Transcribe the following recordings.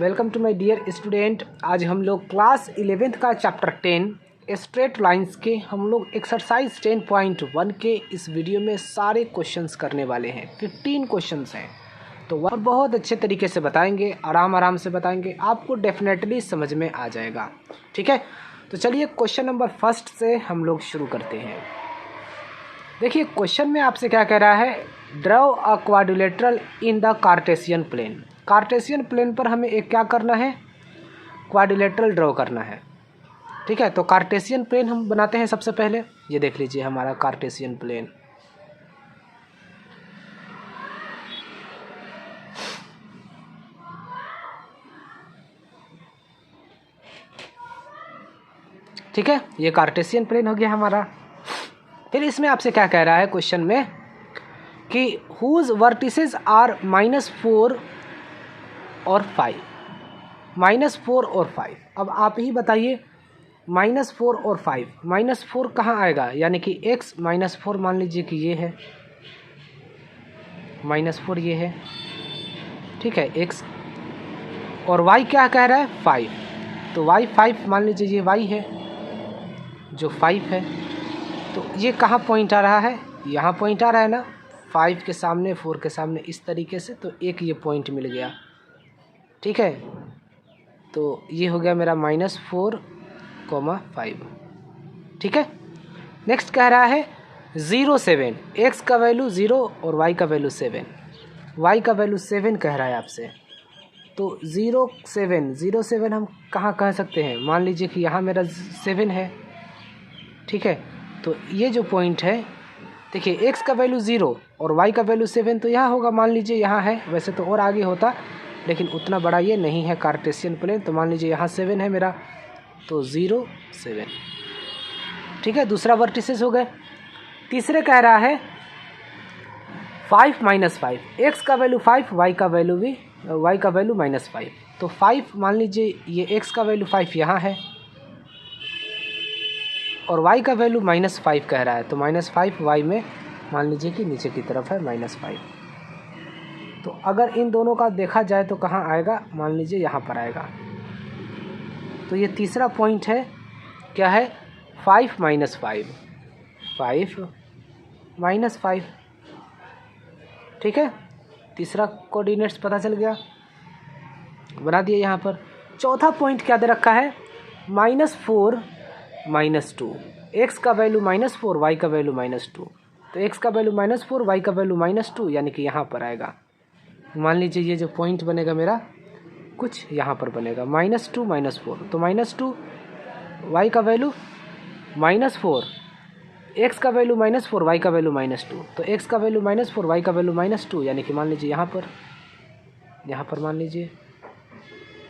Welcome to my dear student. आज हम लोग क्लास 11th का चैप्टर 10 स्ट्रेट लाइंस के हम लोग एक्सरसाइज 10.1 के इस वीडियो में सारे क्वेश्चंस करने वाले हैं। 15 क्वेश्चंस हैं तो वह बहुत अच्छे तरीके से बताएंगे, आराम से बताएंगे, आपको डेफिनेटली समझ में आ जाएगा। ठीक है, तो चलिए क्वेश्चन नंबर फर्स्ट से हम लोग शुरू करते हैं। देखिए क्वेश्चन में आपसे क्या कह रहा है, draw a quadrilateral in the Cartesian plane. Cartesian plane पर हमें एक क्या करना है, क्वाड्रिलेटरल ड्रॉ करना है। ठीक है, तो कार्टेशियन प्लेन हम बनाते हैं सबसे पहले। ये देख लीजिए हमारा कार्टेशियन प्लेन। ठीक है, ये कार्टेशियन प्लेन हो गया हमारा। फिर इसमें आपसे क्या कह रहा है क्वेश्चन में कि हुज वर्टिसेस आर -4 और 5, -4 और 5। अब आप ही बताइए, -4 और 5, -4 कहाँ आएगा, यानी कि x -4 मान लीजिए कि ये है, -4 ये है। ठीक है, x और y क्या कह रहा है 5, तो y 5 मान लीजिए ये y है जो 5 है। तो ये कहाँ पॉइंट आ रहा है, यहाँ पॉइंट आ रहा है ना, 5 के सामने 4 के सामने इस तरीके से, तो एक ये पॉइंट मिल गया। ठीक है, तो ये हो गया मेरा -4, 5। ठीक है, नेक्स्ट कह रहा है 0, 7। x का वैल्यू 0 और y का वैल्यू 7, y का वैल्यू 7 कह रहा है आपसे। तो 0, 7 हम कहाँ कह सकते हैं, मान लीजिए कि यहाँ मेरा 7 है। ठीक है, तो ये जो पॉइंट है, देखिए x का वैल्यू 0 और y का वैल्यू 7, तो यहाँ होगा, मान लीजिए यहाँ है। वैसे तो और आगे होता, लेकिन उतना बड़ा ये नहीं है कार्टेशियन प्लेन, तो मान लीजिए यहाँ 7 है मेरा, तो 0, 7। ठीक है, दूसरा वर्टिसेस हो गए। तीसरे कह रहा है 5 -5, x का वैल्यू 5, y का वैल्यू -5। तो 5 मान लीजिए ये x का वैल्यू 5 यहाँ है और y का वैल्यू -5 कह रहा है, तो -5 y में मान लीजिए कि नीचे की तरफ है -5। तो अगर इन दोनों का देखा जाए तो कहाँ आएगा, मान लीजिए यहाँ पर आएगा। तो ये तीसरा पॉइंट है, क्या है 5 -5। ठीक है, तीसरा कोऑर्डिनेट्स पता चल गया, बना दिए यहाँ पर। चौथा पॉइंट क्या दे रखा है, -4 -2। x का वैल्यू -4, y का वैल्यू -2। तो x का वैल्यू -4, y का वैल्यू -2, यानी कि यहाँ पर आएगा। मान लीजिए ये जो पॉइंट बनेगा मेरा कुछ यहाँ पर बनेगा, -2 -4। तो -2, y का वैल्यू -4, x का वैल्यू -4, y का वैल्यू -2। तो x का वैल्यू -4, y का वैल्यू -2, यानी कि मान लीजिए यहाँ पर मान लीजिए,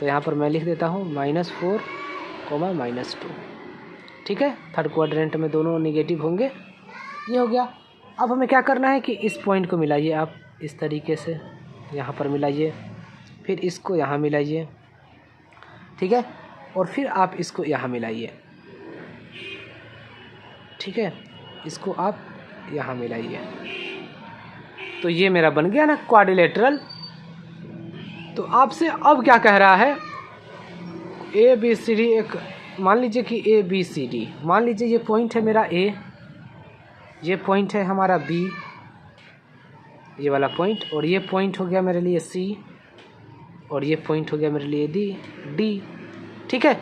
तो यहाँ पर मैं लिख देता हूँ -4, -2। ठीक है, थर्ड क्वाड्रेंट में दोनों नेगेटिव होंगे। ये हो गया। अब हमें क्या करना है कि इस पॉइंट को मिलाइए आप इस तरीके से, यहाँ पर मिलाइए, फिर इसको यहाँ मिलाइए। ठीक है, और फिर आप इसको यहाँ मिलाइए। ठीक है, इसको आप यहाँ मिलाइए, तो ये मेरा बन गया ना क्वाड्रिलेटरल। तो आपसे अब क्या कह रहा है, ABCD, एक मान लीजिए कि ABCD, मान लीजिए ये पॉइंट है मेरा A, ये पॉइंट है हमारा B, ये वाला पॉइंट, और ये पॉइंट हो गया मेरे लिए C, और ये पॉइंट हो गया मेरे लिए D। ठीक है,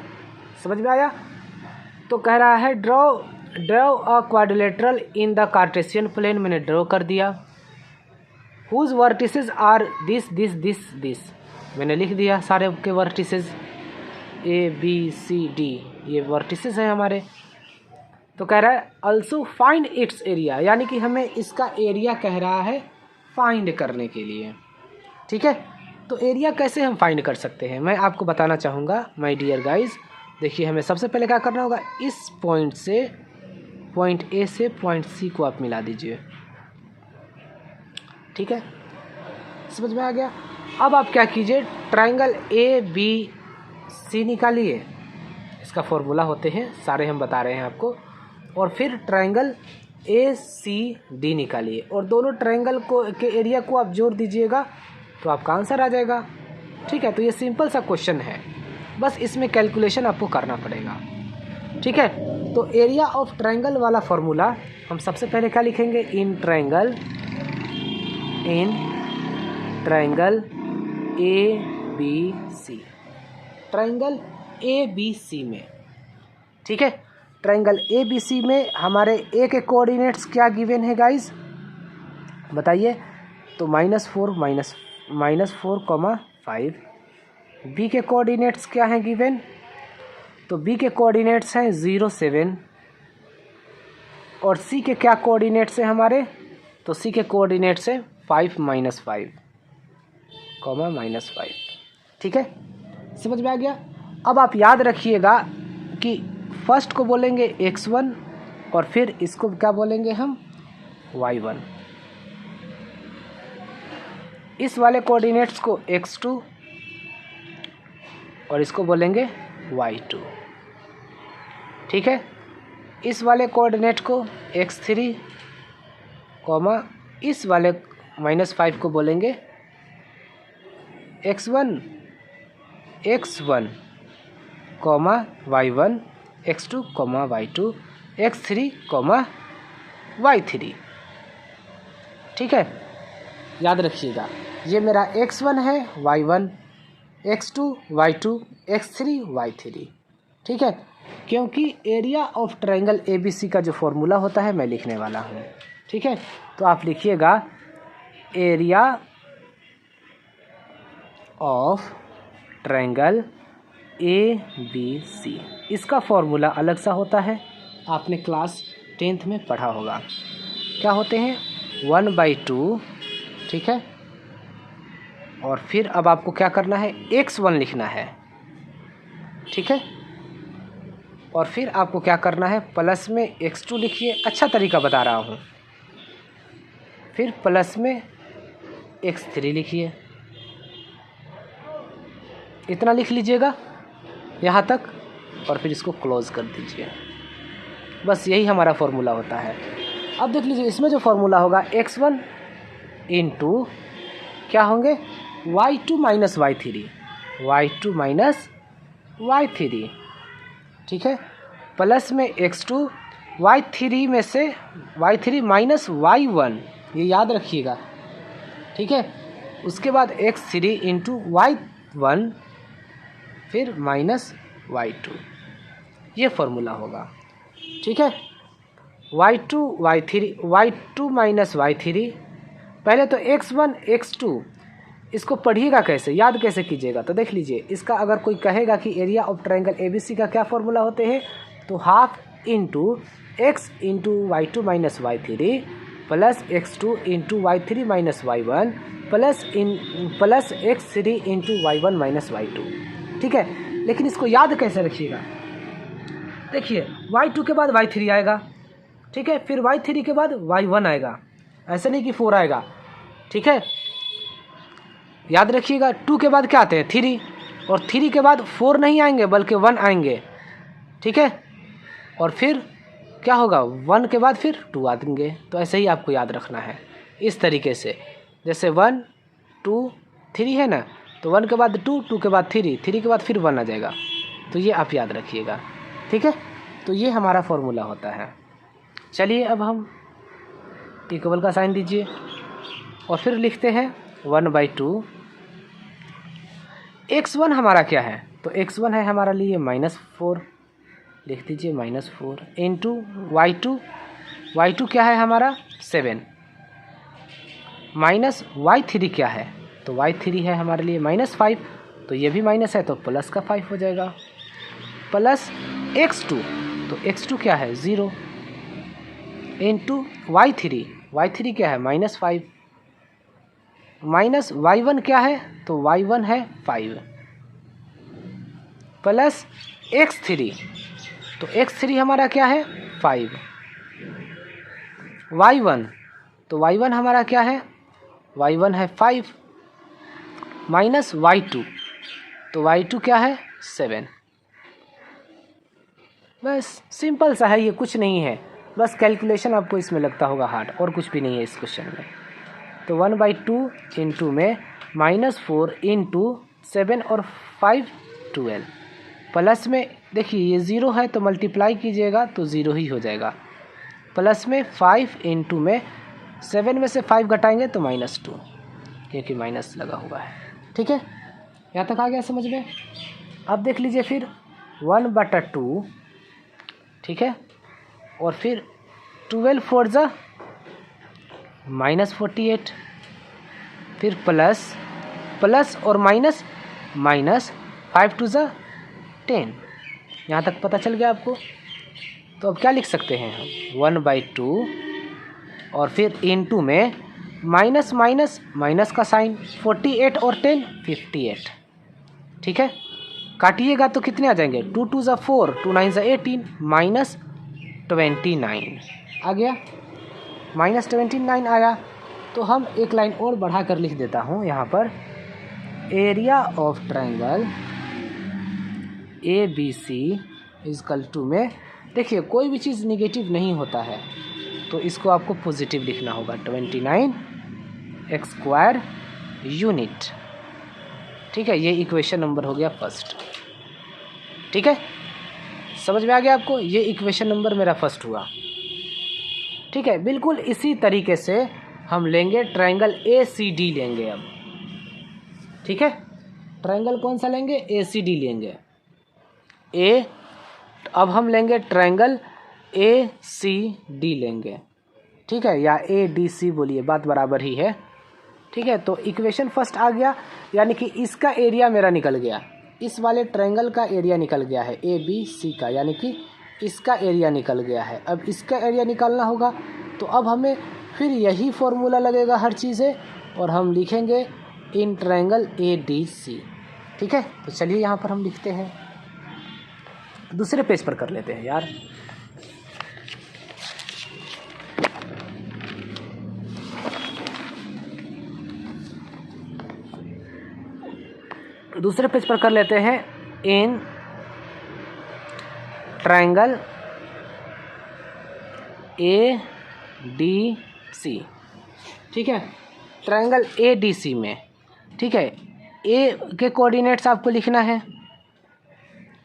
समझ में आया। तो कह रहा है draw a quadrilateral in the Cartesian plane, मैंने ड्रॉ कर दिया। हुज वर्टिसेस आर दिस, मैंने लिख दिया सारे के वर्टिसेस ABCD, ये वर्टिसेस हैं हमारे। तो कह रहा है अल्सो फाइंड इट्स एरिया, यानी कि हमें इसका एरिया कह रहा है फाइंड करने के लिए। ठीक है, तो एरिया कैसे हम फाइंड कर सकते हैं, मैं आपको बताना चाहूँगा माय डियर गाइस। देखिए हमें सबसे पहले क्या करना होगा, इस पॉइंट से, पॉइंट A से पॉइंट C को आप मिला दीजिए। ठीक है, समझ में आ गया। अब आप क्या कीजिए, ट्राइंगल ABC निकालिए, इसका फॉर्मूला होते हैं सारे, हम बता रहे हैं आपको। और फिर ट्राइंगल ACD निकालिए, और दोनों ट्राइंगल को के एरिया को आप जोड़ दीजिएगा, तो आपका आंसर आ जाएगा। ठीक है, तो ये सिंपल सा क्वेश्चन है, बस इसमें कैलकुलेशन आपको करना पड़ेगा। ठीक है, तो एरिया ऑफ ट्रायंगल वाला फॉर्मूला हम सबसे पहले क्या लिखेंगे, in triangle A B C, triangle A B C में, ठीक है, ट्रायंगल ए बी सी में हमारे ए के कोऑर्डिनेट्स क्या गिवन है गाइस, बताइए। तो -4 बी के कोऑर्डिनेट्स क्या हैं गिवन, तो बी के कोऑर्डिनेट्स हैं 0 7, और सी के क्या कोऑर्डिनेट्स हैं हमारे, तो सी के कोऑर्डिनेट्स हैं 5 -5, -5। ठीक है, समझ में आ गया। अब आप याद रखिएगा कि फर्स्ट को बोलेंगे x1 और फिर इसको क्या बोलेंगे हम, y1। इस वाले कोऑर्डिनेट्स को x2 और इसको बोलेंगे y2। ठीक है, इस वाले कोऑर्डिनेट को x3, इस वाले -5 को बोलेंगे x1, y1, x2, y2, x3, y3। ठीक है, याद रखिएगा, ये मेरा x1 है, y1, x2, y2, x3, y3। ठीक है, क्योंकि एरिया ऑफ ट्रायंगल ABC का जो फॉर्मूला होता है मैं लिखने वाला हूँ। ठीक है, तो आप लिखिएगा एरिया ऑफ ट्रायंगल ABC, इसका फॉर्मूला अलग सा होता है, आपने क्लास 10th में पढ़ा होगा। क्या होते हैं, 1/2। ठीक है, और फिर अब आपको क्या करना है, x1 लिखना है। ठीक है, और फिर आपको क्या करना है, प्लस में x2 लिखिए, अच्छा तरीका बता रहा हूँ, फिर प्लस में x3 लिखिए, इतना लिख लीजिएगा यहाँ तक, और फिर इसको क्लोज़ कर दीजिए। बस यही हमारा फॉर्मूला होता है। अब देख लीजिए, इसमें जो फॉर्मूला होगा x1 इंटू क्या होंगे, y2 - y3, ठीक है, प्लस में x2, y3 में से y3 - y1, ये याद रखिएगा। ठीक है, उसके बाद x3 इंटू y1 फिर -y2, ये फॉर्मूला होगा। ठीक है, y2 -y3, पहले तो x1 x2 इसको पढ़िएगा कैसे, याद कैसे कीजिएगा, तो देख लीजिए, इसका अगर कोई कहेगा कि एरिया ऑफ ट्रायंगल ABC का क्या फॉर्मूला होते हैं, तो half into x into y2 - y3 plus x2 into y3 - y1 plus x3 into y1 - y2। ठीक है, लेकिन इसको याद कैसे रखिएगा, देखिए y2 के बाद y3 आएगा, ठीक है, फिर y3 के बाद y1 आएगा, ऐसे नहीं कि 4 आएगा। ठीक है, याद रखिएगा, 2 के बाद क्या आते हैं, 3, और 3 के बाद 4 नहीं आएंगे बल्कि 1 आएंगे। ठीक है, और फिर क्या होगा, 1 के बाद फिर 2 आएंगे। तो ऐसे ही आपको याद रखना है, इस तरीके से, जैसे 1 2 3 है ना, तो 1 के बाद 2, 2 के बाद 3, 3 के बाद फिर 1 आ जाएगा। तो ये आप याद रखिएगा। ठीक है, तो ये हमारा फॉर्मूला होता है। चलिए अब हम इक्वल का साइन दीजिए और फिर लिखते हैं 1/2। x1 हमारा क्या है, तो x1 है हमारा लिए -4, लिख दीजिए -4 इंटू y2 क्या है हमारा 7, माइनस y3 क्या है, तो y3 है हमारे लिए -5, तो ये भी माइनस है तो प्लस का 5 हो जाएगा, प्लस x2, तो x2 क्या है 0 इंटू y3 क्या है -5, माइनस y1 क्या है, तो y1 है 5, प्लस x3, तो x3 हमारा क्या है 5, y1, तो y1 हमारा क्या है, y1 है 5, माइनस y2, तो y2 क्या है 7। बस सिंपल सा है, ये कुछ नहीं है, बस कैलकुलेशन आपको इसमें लगता होगा हार्ड, और कुछ भी नहीं है इस क्वेश्चन में। तो 1/2 इंटू में -4 इंटू 7 और 5 12। प्लस में देखिए ये 0 है तो मल्टीप्लाई कीजिएगा तो 0 ही हो जाएगा। प्लस में 5 इंटू में 7 में से 5 घटाएंगे तो -2, क्योंकि माइनस लगा हुआ है। ठीक है, यहाँ तक आ गया समझ में। अब देख लीजिए फिर 1/2, ठीक है, और फिर 12 4 ज़ा -48, फिर प्लस और माइनस 5 2 ज़ा 10। यहाँ तक पता चल गया आपको। तो अब क्या लिख सकते हैं हम, 1/2 और फिर इंटू में माइनस का साइन, 48 और 10 58। ठीक है, काटिएगा तो कितने आ जाएंगे, 2 2 ज़ा 4, 2 9 ज़ा 18, -29 आ गया। -29 आया तो हम एक लाइन और बढ़ा कर लिख देता हूँ यहाँ पर, area of triangle ABC is equal to में, देखिए कोई भी चीज़ निगेटिव नहीं होता है तो इसको आपको पॉजिटिव लिखना होगा, 29 स्क्वायर यूनिट। ठीक है, ये इक्वेशन नंबर हो गया फर्स्ट। ठीक है, समझ में आ गया आपको, ये इक्वेशन नंबर मेरा फर्स्ट हुआ। ठीक है, बिल्कुल इसी तरीके से हम लेंगे ट्रायंगल ACD लेंगे अब। ठीक है, ट्रायंगल कौन सा लेंगे, ACD लेंगे। अब हम लेंगे ट्रायंगल ACD लेंगे। ठीक है, या ADC बोलिए, बात बराबर ही है। ठीक है, तो इक्वेशन फर्स्ट आ गया, यानी कि इसका एरिया मेरा निकल गया, इस वाले ट्रायंगल का एरिया निकल गया है ABC का, यानी कि इसका एरिया निकल गया है। अब इसका एरिया निकालना होगा तो अब हमें फिर यही फॉर्मूला लगेगा हर चीज़ें, और हम लिखेंगे इन ट्रायंगल ADC। ठीक है, तो चलिए यहाँ पर हम लिखते हैं, दूसरे पेज पर कर लेते हैं यार। दूसरे पेज पर कर लेते हैं, इन ट्रायंगल ADC। ठीक है, ट्रायंगल ADC में, ठीक है, A के कोऑर्डिनेट्स आपको लिखना है,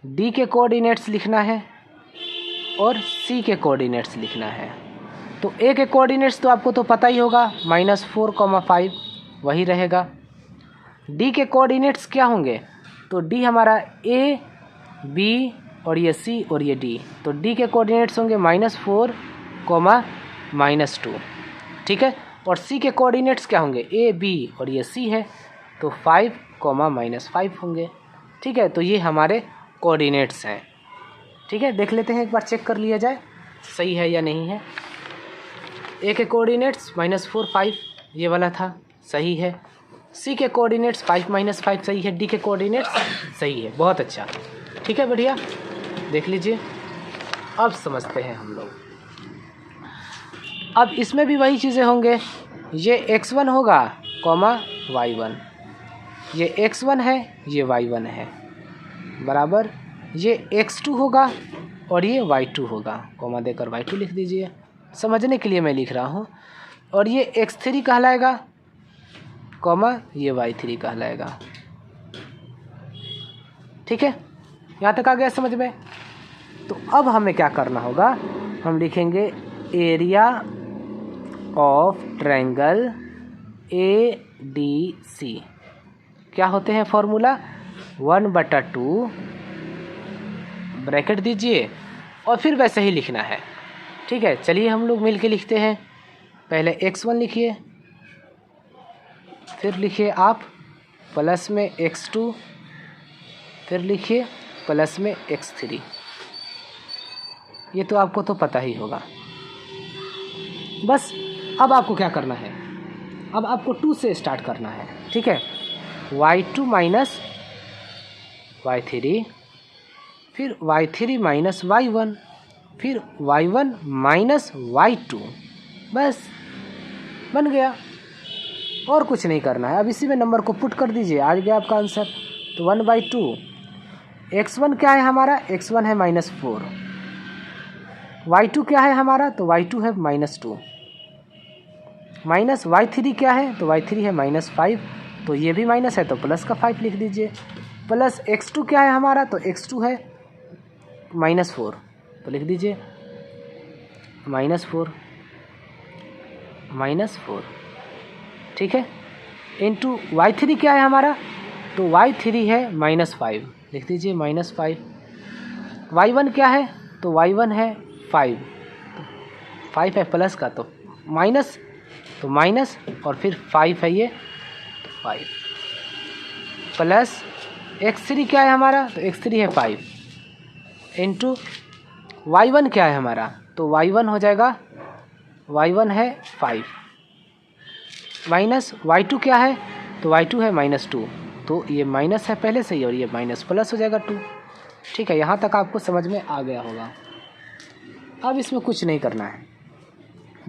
D के कोऑर्डिनेट्स लिखना है और C के कोऑर्डिनेट्स लिखना है। तो A के कोऑर्डिनेट्स तो आपको तो पता ही होगा, -4, 5 वही रहेगा। D के कोऑर्डिनेट्स क्या होंगे, तो D हमारा A B और ये C और ये D, तो D के कोऑर्डिनेट्स होंगे -4, -2। ठीक है, और C के कोऑर्डिनेट्स क्या होंगे, A B और ये C है, तो 5, -5 होंगे। ठीक है, तो ये हमारे कोऑर्डिनेट्स हैं। ठीक है, देख लेते हैं एक बार, चेक कर लिया जाए सही है या नहीं है। A के कोऑर्डिनेट्स -4 5 ये वाला था, सही है। C के कोऑर्डिनेट्स 5 -5 सही है। D के कोऑर्डिनेट्स सही है, बहुत अच्छा। ठीक है, बढ़िया, देख लीजिए। अब समझते हैं हम लोग, अब इसमें भी वही चीज़ें होंगे, ये x1 होगा, y1, ये x1 है, ये y1 है, बराबर ये x2 होगा और ये y2 होगा, कॉमा देकर y2 लिख दीजिए, समझने के लिए मैं लिख रहा हूँ। और ये x3 कहलाएगा, कॉमा ये y3 कहलाएगा। ठीक है, यहाँ तक आ गया समझ में। तो अब हमें क्या करना होगा, हम लिखेंगे एरिया ऑफ ट्रायंगल ADC। क्या होते हैं फॉर्मूला, 1/2 ब्रैकेट दीजिए और फिर वैसे ही लिखना है। ठीक है, चलिए हम लोग मिल के लिखते हैं। पहले x1 लिखिए, फिर लिखिए आप प्लस में x2, फिर लिखिए प्लस में x3। ये तो आपको तो पता ही होगा। बस अब आपको क्या करना है, अब आपको 2 से स्टार्ट करना है। ठीक है, y2 माइनस y3, फिर y3 माइनस y1, फिर y1 माइनस y2, बस बन गया, और कुछ नहीं करना है। अब इसी में नंबर को पुट कर दीजिए, आ गया आपका आंसर। तो 1/2, x1 क्या है हमारा, x1 है -4, y2 क्या है हमारा, तो y2 है -2, माइनस y3 क्या है, तो y3 है -5, तो ये भी माइनस है तो प्लस का 5 लिख दीजिए। प्लस x2 क्या है हमारा, तो x2 है -4, तो लिख दीजिए -4, ठीक है। इंटू y3 क्या है हमारा, तो y3 है -5, लिख दीजिए -5। y1 क्या है, तो y1 है 5, 5 है प्लस का तो माइनस, तो माइनस और फिर 5 है ये, तो 5 प्लस x3 क्या है हमारा, तो x3 है 5 इंटू y1 क्या है हमारा, तो y1 हो जाएगा, y1 है 5 माइनस y2 क्या है, तो y2 है -2, तो ये माइनस है पहले से ही और ये माइनस प्लस हो जाएगा 2। ठीक है, यहाँ तक आपको समझ में आ गया होगा। अब इसमें कुछ नहीं करना है,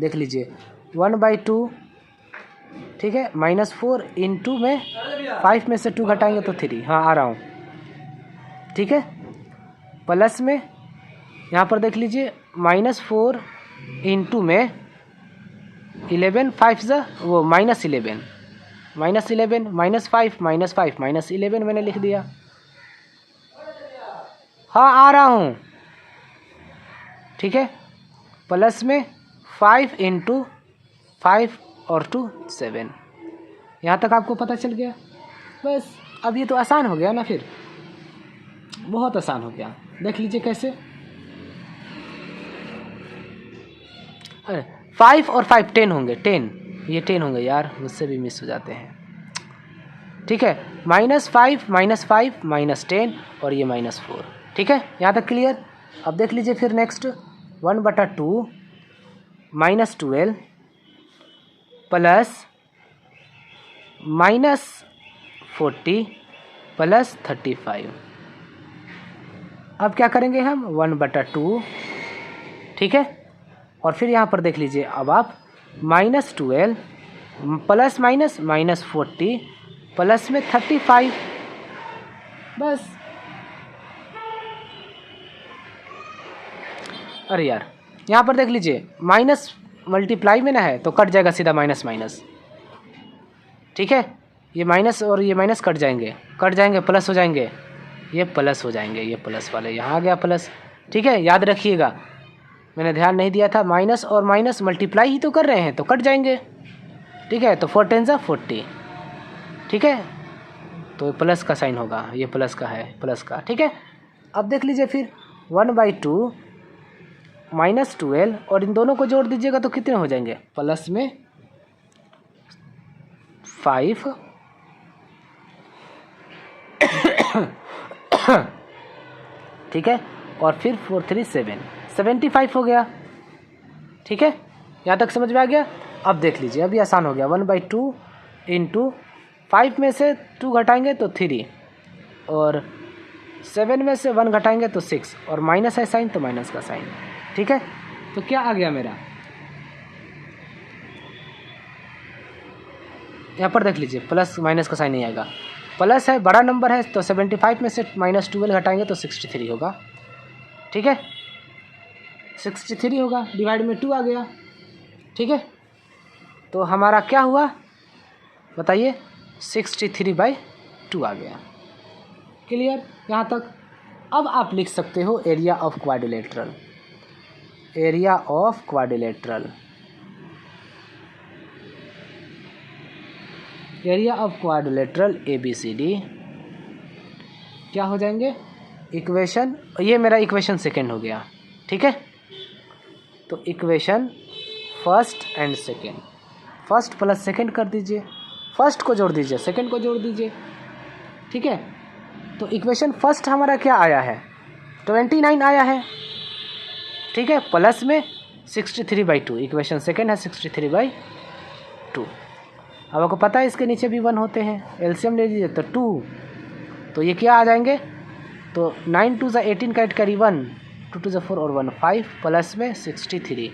देख लीजिए 1/2, ठीक है, -4 इंटू में 5 में से 2 घटाएंगे तो 3, हाँ आ रहा हूँ, ठीक है। प्लस में यहाँ पर देख लीजिए -4 इंटू में 11, 5 वो -11, -5 -11 मैंने लिख दिया, हाँ आ रहा हूँ, ठीक है। प्लस में 5 इंटू 5 और 2 7, यहाँ तक आपको पता चल गया। बस अब ये तो आसान हो गया ना, फिर बहुत आसान हो गया। देख लीजिए कैसे, अरे 5 और 5 10 होंगे, 10 ये 10 होंगे यार, मुझसे भी मिस हो जाते हैं, ठीक है। -5 -10 और ये -4, ठीक है, यहाँ तक क्लियर। अब देख लीजिए फिर नेक्स्ट 1/2 -12 प्लस -40 प्लस 35। अब क्या करेंगे हम 1/2, ठीक है, और फिर यहाँ पर देख लीजिए अब आप -12 प्लस माइनस -40 प्लस में 35, बस। अरे यार यहाँ पर देख लीजिए माइनस मल्टीप्लाई में ना है तो कट जाएगा सीधा माइनस माइनस, ठीक है। ये माइनस और ये माइनस कट जाएंगे प्लस हो जाएंगे, ये प्लस हो जाएंगे, ये प्लस वाले यहाँ आ गया प्लस, ठीक है। याद रखिएगा, मैंने ध्यान नहीं दिया था, माइनस और माइनस मल्टीप्लाई ही तो कर रहे हैं तो कट जाएंगे, ठीक है। तो 4 10 40, ठीक है, तो प्लस का साइन होगा, ये प्लस का है, प्लस का, ठीक है। अब देख लीजिए फिर 1/2 -12 और इन दोनों को जोड़ दीजिएगा तो कितने हो जाएंगे, प्लस में 5 ठीक है, और फिर 4 3 7 75 हो गया, ठीक है। यहाँ तक समझ में आ गया। अब देख लीजिए अभी आसान हो गया, 1/2 इंटू 5 में से 2 घटाएंगे तो 3 और 7 में से 1 घटाएंगे तो 6 और माइनस है साइन तो माइनस का साइन, ठीक है। तो क्या आ गया मेरा, यहाँ पर देख लीजिए प्लस माइनस का साइन नहीं आएगा, प्लस है, बड़ा नंबर है तो 75 में से -12 घटाएंगे तो 63 होगा, ठीक है। 63 होगा, डिवाइड में 2 आ गया, ठीक है। तो हमारा क्या हुआ बताइए, 63/2 आ गया। क्लियर यहाँ तक। अब आप लिख सकते हो area of quadrilateral, area of quadrilateral, area of quadrilateral ABCD क्या हो जाएंगे, इक्वेशन, ये मेरा इक्वेशन सेकंड हो गया, ठीक है। तो equation first and second, first plus second कर दीजिए, फर्स्ट को जोड़ दीजिए सेकंड को जोड़ दीजिए, ठीक है। तो इक्वेशन फर्स्ट हमारा क्या आया है, 29 आया है, ठीक है, प्लस में 63/2, इक्वेशन सेकंड है 63/2। अब आपको पता है इसके नीचे भी 1 होते हैं, एलसीएम ले लीजिए तो 2, तो ये क्या आ जाएंगे, तो 9 2 18 का 8 कैरी 1, 2 2 4 और 1 5 प्लस में 63,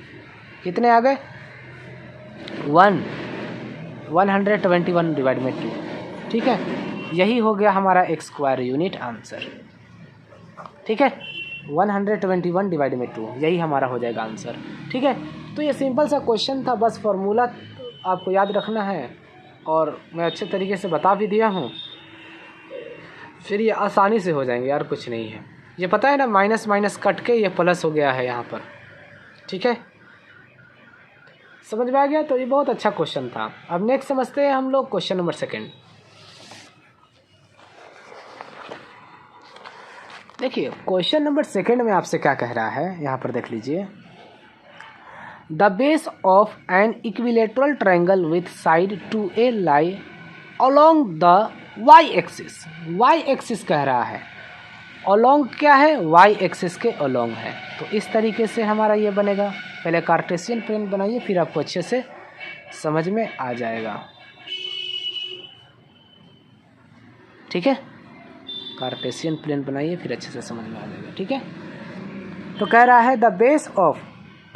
कितने आ गए 121 डिवाइड में 2, ठीक है। यही हो गया हमारा x स्क्वायर यूनिट आंसर, ठीक है। 121 डिवाइड में 2 यही हमारा हो जाएगा आंसर, ठीक है। तो ये सिंपल सा क्वेश्चन था, बस फॉर्मूला आपको याद रखना है और मैं अच्छे तरीके से बता भी दिया हूँ, फिर ये आसानी से हो जाएंगे यार, कुछ नहीं है। ये पता है ना, माइनस माइनस कट के ये प्लस हो गया है यहाँ पर, ठीक है, समझ में आ गया। तो ये बहुत अच्छा क्वेश्चन था। अब नेक्स्ट समझते हैं हम लोग क्वेश्चन नंबर 2। देखिए क्वेश्चन नंबर 2 में आपसे क्या कह रहा है, यहाँ पर देख लीजिए। The base of an equilateral triangle with side 2a lie along the y axis. y axis कह रहा है, अलोंग क्या है, y एक्सिस के अलोंग है। तो इस तरीके से हमारा ये बनेगा। पहले कार्टेशियन प्लेन बनाइए, फिर आपको अच्छे से समझ में आ जाएगा, ठीक है। कार्टेशियन प्लेन बनाइए, फिर अच्छे से समझ में आ जाएगा, ठीक है। तो कह रहा है the base of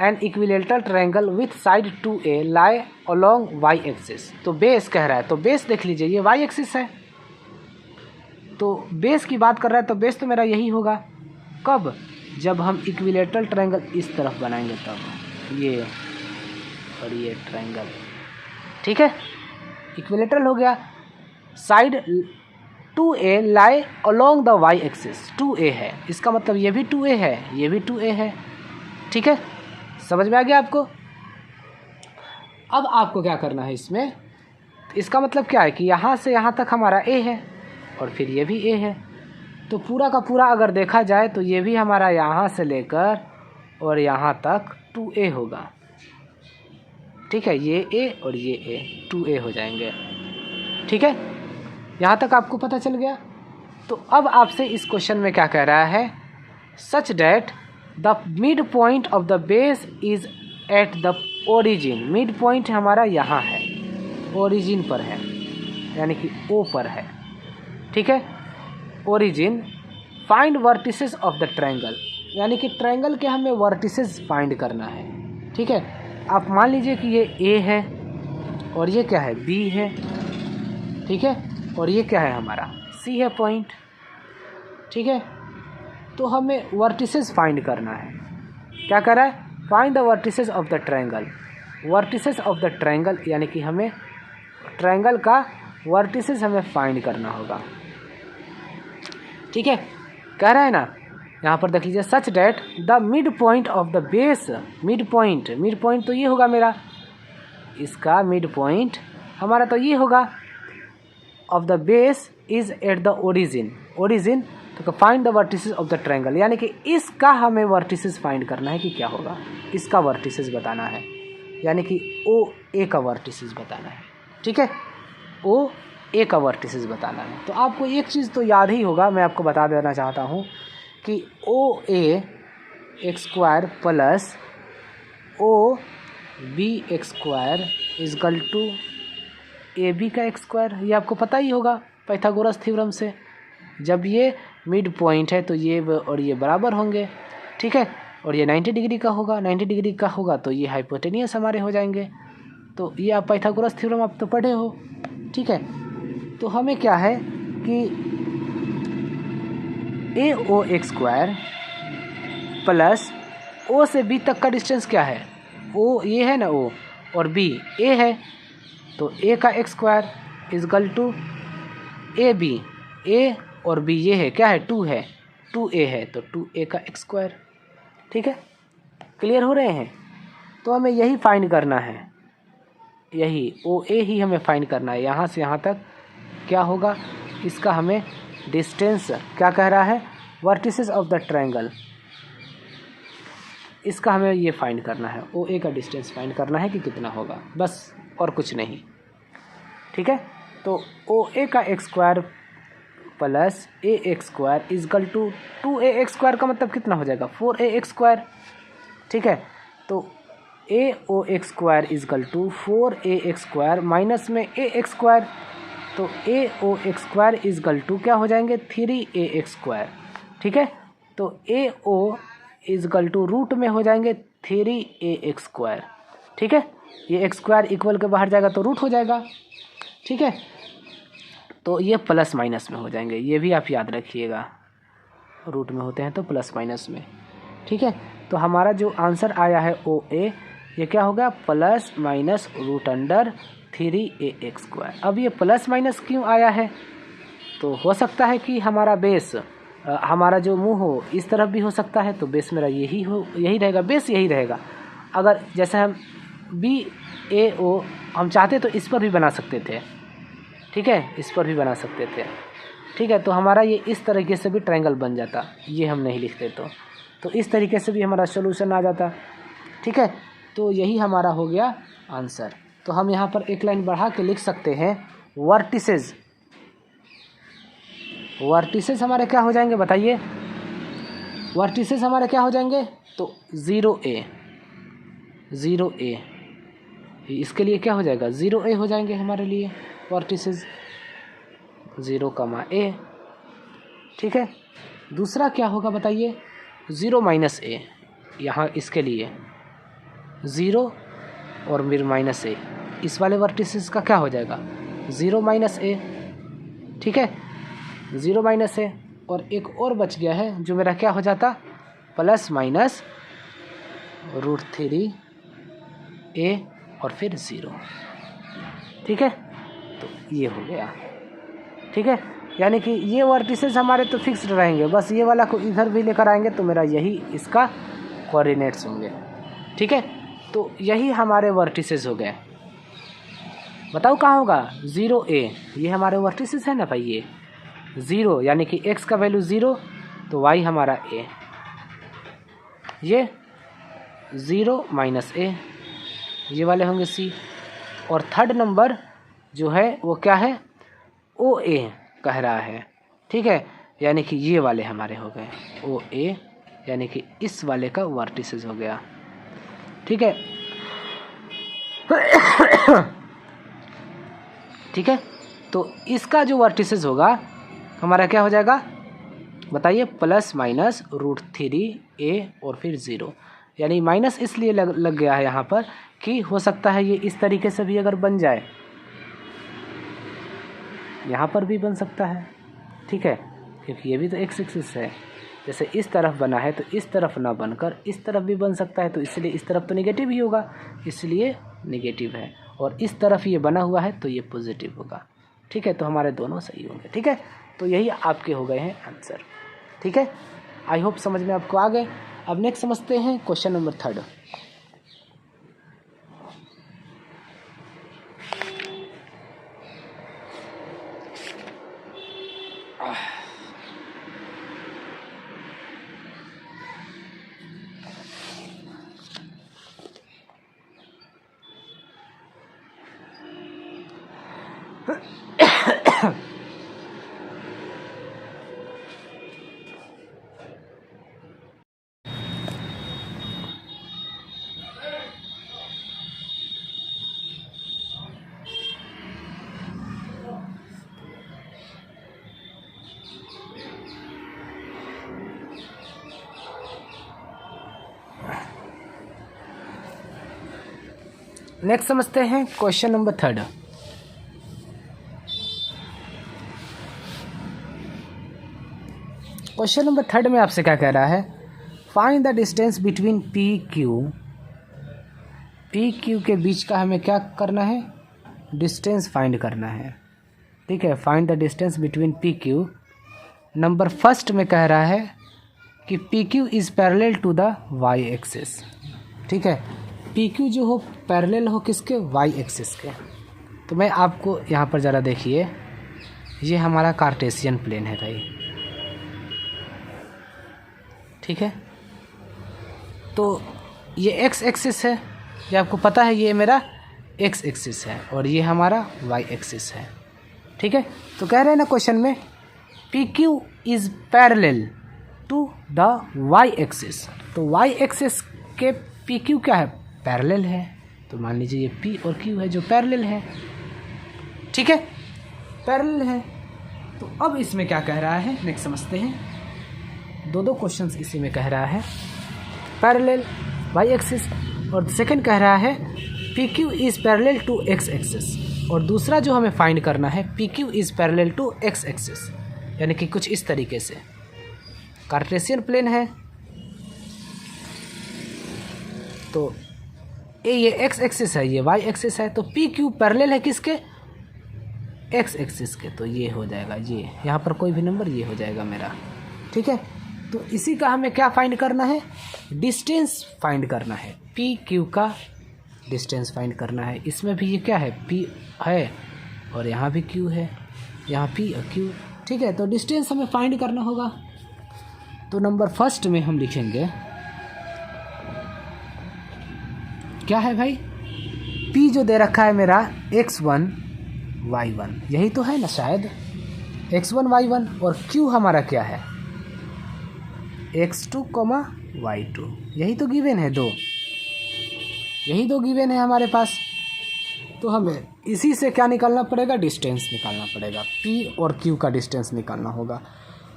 an equilateral triangle with side 2a lie along y axis. तो बेस कह रहा है, तो बेस देख लीजिए ये y एक्सिस है, तो बेस की बात कर रहा है, तो बेस तो मेरा यही होगा। कब, जब हम इक्विलेटरल ट्रायंगल इस तरफ बनाएंगे तब, ये और ये ट्रायंगल, ठीक है, इक्विलेटरल हो गया। Side 2a lie along the y axis, 2a है, इसका मतलब ये भी 2a है, ये भी 2a है, ठीक है, समझ में आ गया आपको। अब आपको क्या करना है इसमें, इसका मतलब क्या है कि यहाँ से यहाँ तक हमारा a है और फिर ये भी a है। तो पूरा का पूरा अगर देखा जाए तो ये भी हमारा यहाँ से लेकर और यहाँ तक 2a होगा, ठीक है, ये a और ये a 2a हो जाएंगे, ठीक है। यहाँ तक आपको पता चल गया। तो अब आपसे इस क्वेश्चन में क्या कह रहा है, such that the mid point of the base is at the origin. Mid point हमारा यहाँ है, ओरिजिन पर है, यानी कि ओ पर है, ठीक है, origin. Find vertices of the triangle, यानी कि ट्रायंगल के हमें वर्टिसेस फाइंड करना है, ठीक है। आप मान लीजिए कि ये ए है और ये क्या है, बी है, ठीक है, और ये क्या है हमारा सी है पॉइंट, ठीक है। तो हमें वर्टिसेस फाइंड करना है। क्या कर रहा है, find the vertices of the triangle. Vertices of the triangle यानी कि हमें ट्रायंगल का वर्टिसेस हमें फाइंड करना होगा, ठीक है। कह रहा है ना, यहाँ पर देख लीजिए, such that the mid point of the base, mid point तो ये होगा मेरा, इसका मिड पॉइंट हमारा तो ये होगा, of the base is at the origin. तो find the vertices of the triangle, यानी कि इसका हमें वर्टिसेस फाइंड करना है कि क्या होगा, इसका वर्टिसेस बताना है, यानी कि ओ ए का वर्टिसेस बताना है, ठीक है, ओ ए का वर्टिसेस बताना है। तो आपको एक चीज़ तो याद ही होगा, मैं आपको बता देना चाहता हूँ कि O A x square plus O B x square is equal to A B का एक्स स्क्वायर, ये आपको पता ही होगा पाइथागोरस थ्योरम से। जब ये मिड पॉइंट है तो ये और ये बराबर होंगे, ठीक है, और ये 90 डिग्री का होगा, 90 डिग्री का होगा तो ये हाइपोटेनियस हमारे हो जाएंगे। तो ये आप पाइथागोरस थ्योरम आप तो पढ़े हो, ठीक है। तो हमें क्या है कि ए ओ एक्स स्क्वायर प्लस ओ से बी तक का डिस्टेंस क्या है, ओ ये है ना ओ, और बी ए है, तो ए का x square is equal to A B, A और बी ये है क्या है, 2 है, 2a है, तो 2a का एक्स स्क्वायर, ठीक है, क्लियर हो रहे हैं। तो हमें यही फाइंड करना है, यही ओ ए ही हमें फाइंड करना है। यहाँ से यहाँ तक क्या होगा, इसका हमें डिस्टेंस क्या कह रहा है, वर्टिसेस ऑफ द ट्रायंगल, इसका हमें ये फाइंड करना है, ओ ए का डिस्टेंस फाइंड करना है कि कितना होगा, बस और कुछ नहीं, ठीक है। तो ओ ए का x square plus a x square is equal to 2a x square का मतलब कितना हो जाएगा, 4a एक्स स्क्वायर, ठीक है। तो A O x square is equal to 4a x square minus में a एक्स स्क्वायर, तो A O x square is equal to क्या हो जाएंगे, 3a एक्स स्क्वायर, ठीक है। तो A O equal to root में हो जाएंगे 3a एक्स स्क्वायर, ठीक है। ये एक्स स्क्वायर इक्वल के बाहर जाएगा तो रूट हो जाएगा, ठीक है। तो ये प्लस माइनस में हो जाएंगे, ये भी आप याद रखिएगा, रूट में होते हैं तो प्लस माइनस में, ठीक है। तो हमारा जो आंसर आया है ओ ए, ये क्या होगा, plus minus root under 3a² अब ये प्लस माइनस क्यों आया है? तो हो सकता है कि हमारा बेस हमारा जो मुंह हो इस तरफ भी हो सकता है, तो बेस मेरा यही रहेगा, बेस यही रहेगा। अगर जैसे हम BAO हम चाहते तो इस पर भी बना सकते थे, ठीक है, इस पर भी बना सकते थे, ठीक है। तो हमारा ये इस तरीके से भी ट्रायंगल बन जाता, ये हम नहीं लिखते तो इस तरीके से भी हमारा सॉल्यूशन आ जाता, ठीक है। तो यही हमारा हो गया आंसर। तो हम यहाँ पर एक लाइन बढ़ा के लिख सकते हैं वर्टिसेस। वर्टिसेस हमारे क्या हो जाएंगे बताइए? वर्टिसेस हमारे क्या हो जाएंगे? तो 0a इसके लिए क्या हो जाएगा? 0a हो जाएंगे हमारे लिए वर्टिसेस 0, a, ठीक है। दूसरा क्या होगा बताइए? 0-a यहाँ इसके लिए 0 और फिर -a, इस वाले वर्टिसेस का क्या हो जाएगा? 0-a, ठीक है, 0-a। और एक और बच गया है जो मेरा क्या हो जाता? +-√3a और फिर 0, ठीक है। तो ये हो गया, ठीक है। यानी कि ये वर्टिसेस हमारे तो फिक्स्ड रहेंगे, बस ये वाला को इधर भी लेकर आएंगे तो मेरा यही इसका कोऑर्डिनेट्स होंगे, ठीक है। तो यही हमारे वर्टिसेस हो गए। बताओ कहाँ होगा? 0a, ये हमारे वर्टिसेस है ना भाई। ये 0 यानी कि x का वैल्यू 0 तो y हमारा a, ये 0-a ये वाले होंगे c। और थर्ड नंबर जो है वो क्या है? OA कह रहा है, ठीक है, यानी कि ये वाले हमारे हो गए OA, यानी कि इस वाले का वर्टिसेस हो गया, ठीक है। ठीक है, तो इसका जो वर्टिसेस होगा हमारा क्या हो जाएगा बताइए? +-√3a और फिर 0, यानी माइनस इसलिए लग गया है यहाँ पर कि हो सकता है ये इस तरीके से भी अगर बन जाए, यहाँ पर भी बन सकता है, ठीक है, क्योंकि ये भी तो x एक्सिस है। जैसे इस तरफ बना है तो इस तरफ ना बनकर इस तरफ भी बन सकता है, तो इसलिए इस तरफ तो नेगेटिव ही होगा, इसलिए नेगेटिव है। और इस तरफ ये बना हुआ है तो ये पॉजिटिव होगा, ठीक है। तो हमारे दोनों सही होंगे, ठीक है। तो यही आपके हो गए हैं आंसर, ठीक है। आई होप समझ में आपको आ गए। अब नेक्स्ट समझते हैं क्वेश्चन नंबर 3। नेक्स्ट समझते हैं क्वेश्चन नंबर 3। क्वेश्चन नंबर 3 में आपसे क्या कह रहा है? Find the distance between P Q के बीच का हमें क्या करना है? डिस्टेंस फाइंड करना है, ठीक है। Find the distance between P Q. Number first में कह रहा है कि P Q is parallel to the Y axis, ठीक है। पी क्यू जो हो पैरेलल हो किसके? वाई एक्सिस के। तो मैं आपको यहाँ पर ज़रा देखिए, ये हमारा कार्टेशियन प्लेन है भाई, ठीक है। तो ये एक्स एक्सिस है, ये आपको पता है, ये मेरा एक्स एक्सिस है और ये हमारा वाई एक्सिस है, ठीक है। तो कह रहे हैं ना क्वेश्चन में P Q is parallel to the Y axis. तो वाई एक्सिस के पी क्यू क्या है? पैरेलल है। तो मान लीजिए ये पी और क्यू है जो पैरेलल है, ठीक है, पैरेलल है। तो अब इसमें क्या कह रहा है नेक्स्ट समझते हैं। दो क्वेश्चंस इसी में कह रहा है, पैरेलल वाई एक्सिस, और सेकंड कह रहा है P Q is parallel to X axis, और दूसरा जो हमें फाइंड करना है P Q is parallel to X axis, यानी कि कुछ इस तरीके से कार्टेशियन प्लेन है। तो ये एक्स एक्सिस है, ये वाई एक्सिस है, तो पी क्यू पैरेलल है किसके, एक्स एक्सिस के, तो ये हो जाएगा, ये यहाँ पर कोई भी नंबर ये हो जाएगा मेरा। ठीक है, तो इसी का हमें क्या फाइंड करना है, डिस्टेंस फाइंड करना है, पी क्यू का डिस्टेंस फाइंड करना है। इसमें भी ये क्या है, पी है और यहाँ भी क्यू है, यहाँ पी और क्यू। ठीक है, तो डिस्टेंस हमें फाइंड करना होगा। तो नंबर फर्स्ट में हम लिखेंगे क्या है भाई, P जो दे रखा है मेरा x1 y1, यही तो है ना शायद, x1 y1, और Q हमारा क्या है x2, y2, यही तो गिवन है, यही दो गिवन है हमारे पास। तो हमें इसी से क्या निकालना पड़ेगा, डिस्टेंस निकालना पड़ेगा, P और Q का डिस्टेंस निकालना होगा।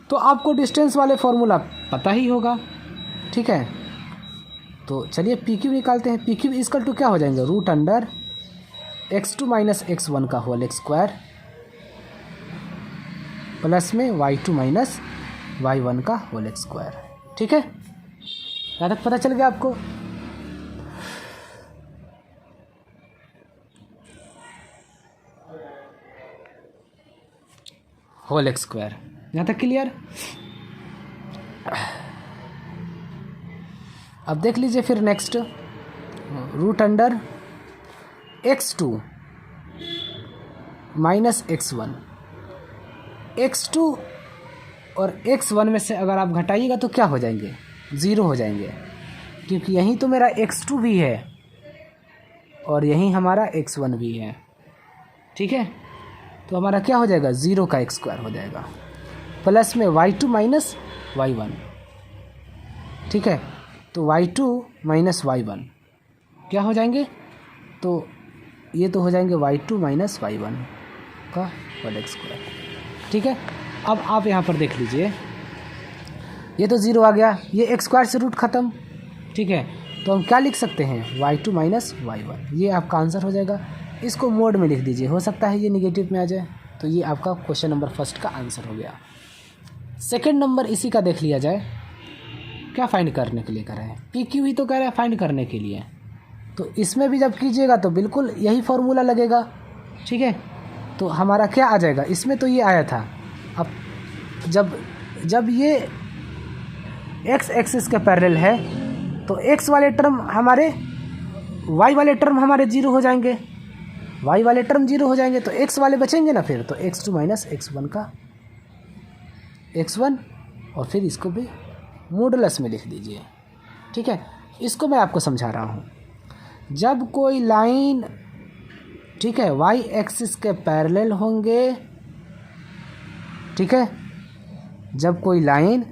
तो आपको डिस्टेंस वाले फॉर्मूला पता ही होगा। ठीक है, तो चलिए पी क्यू निकालते हैं। पी क्यू इक्वल टू क्या हो जाएंगे, root under x2 minus x1 का होल स्क्वायर प्लस में y2 माइनस y1 का होल स्क्वायर। ठीक है, यहाँ तक पता चल गया आपको। होल स्क्वायर, यहाँ तक क्लियर। अब देख लीजिए फिर next, root under x2 minus x1, x2 और x1 में से अगर आप घटाइएगा तो क्या हो जाएंगे, ज़ीरो हो जाएंगे, क्योंकि यहीं तो मेरा x2 भी है और यहीं हमारा x1 भी है। ठीक है, तो हमारा क्या हो जाएगा, ज़ीरो का x स्क्वायर हो जाएगा प्लस में y2 माइनस y1। ठीक है, तो y2 माइनस y1 क्या हो जाएंगे, तो ये तो हो जाएंगे y2 माइनस y1 का होल स्क्वायर। ठीक है, अब आप यहाँ पर देख लीजिए, ये तो ज़ीरो आ गया, ये x स्क्वायर से रूट ख़त्म। ठीक है, तो हम क्या लिख सकते हैं, y2 माइनस y1, ये आपका आंसर हो जाएगा। इसको मोड में लिख दीजिए, हो सकता है ये निगेटिव में आ जाए। तो ये आपका क्वेश्चन नंबर फर्स्ट का आंसर हो गया। सेकंड नंबर इसी का देख लिया जाए, क्या फाइंड करने के लिए कर रहे हैं, पी क्यू ही तो कह रहे हैं फाइंड करने के लिए। तो इसमें भी जब कीजिएगा तो बिल्कुल यही फार्मूला लगेगा। ठीक है, तो हमारा क्या आ जाएगा, इसमें तो ये आया था, अब जब ये एक्स एक्सिस के पैरेलल है तो एक्स वाले टर्म हमारे, वाई वाले टर्म हमारे ज़ीरो हो जाएंगे, वाई वाले टर्म ज़ीरो हो जाएंगे, तो एक्स वाले बचेंगे ना फिर, तो x2 माइनस x1 का x1, और फिर इसको भी मॉडुलस में लिख दीजिए। ठीक है, इसको मैं आपको समझा रहा हूँ। जब कोई लाइन, ठीक है, वाई एक्सिस के पैरेलल होंगे, ठीक है, जब कोई लाइन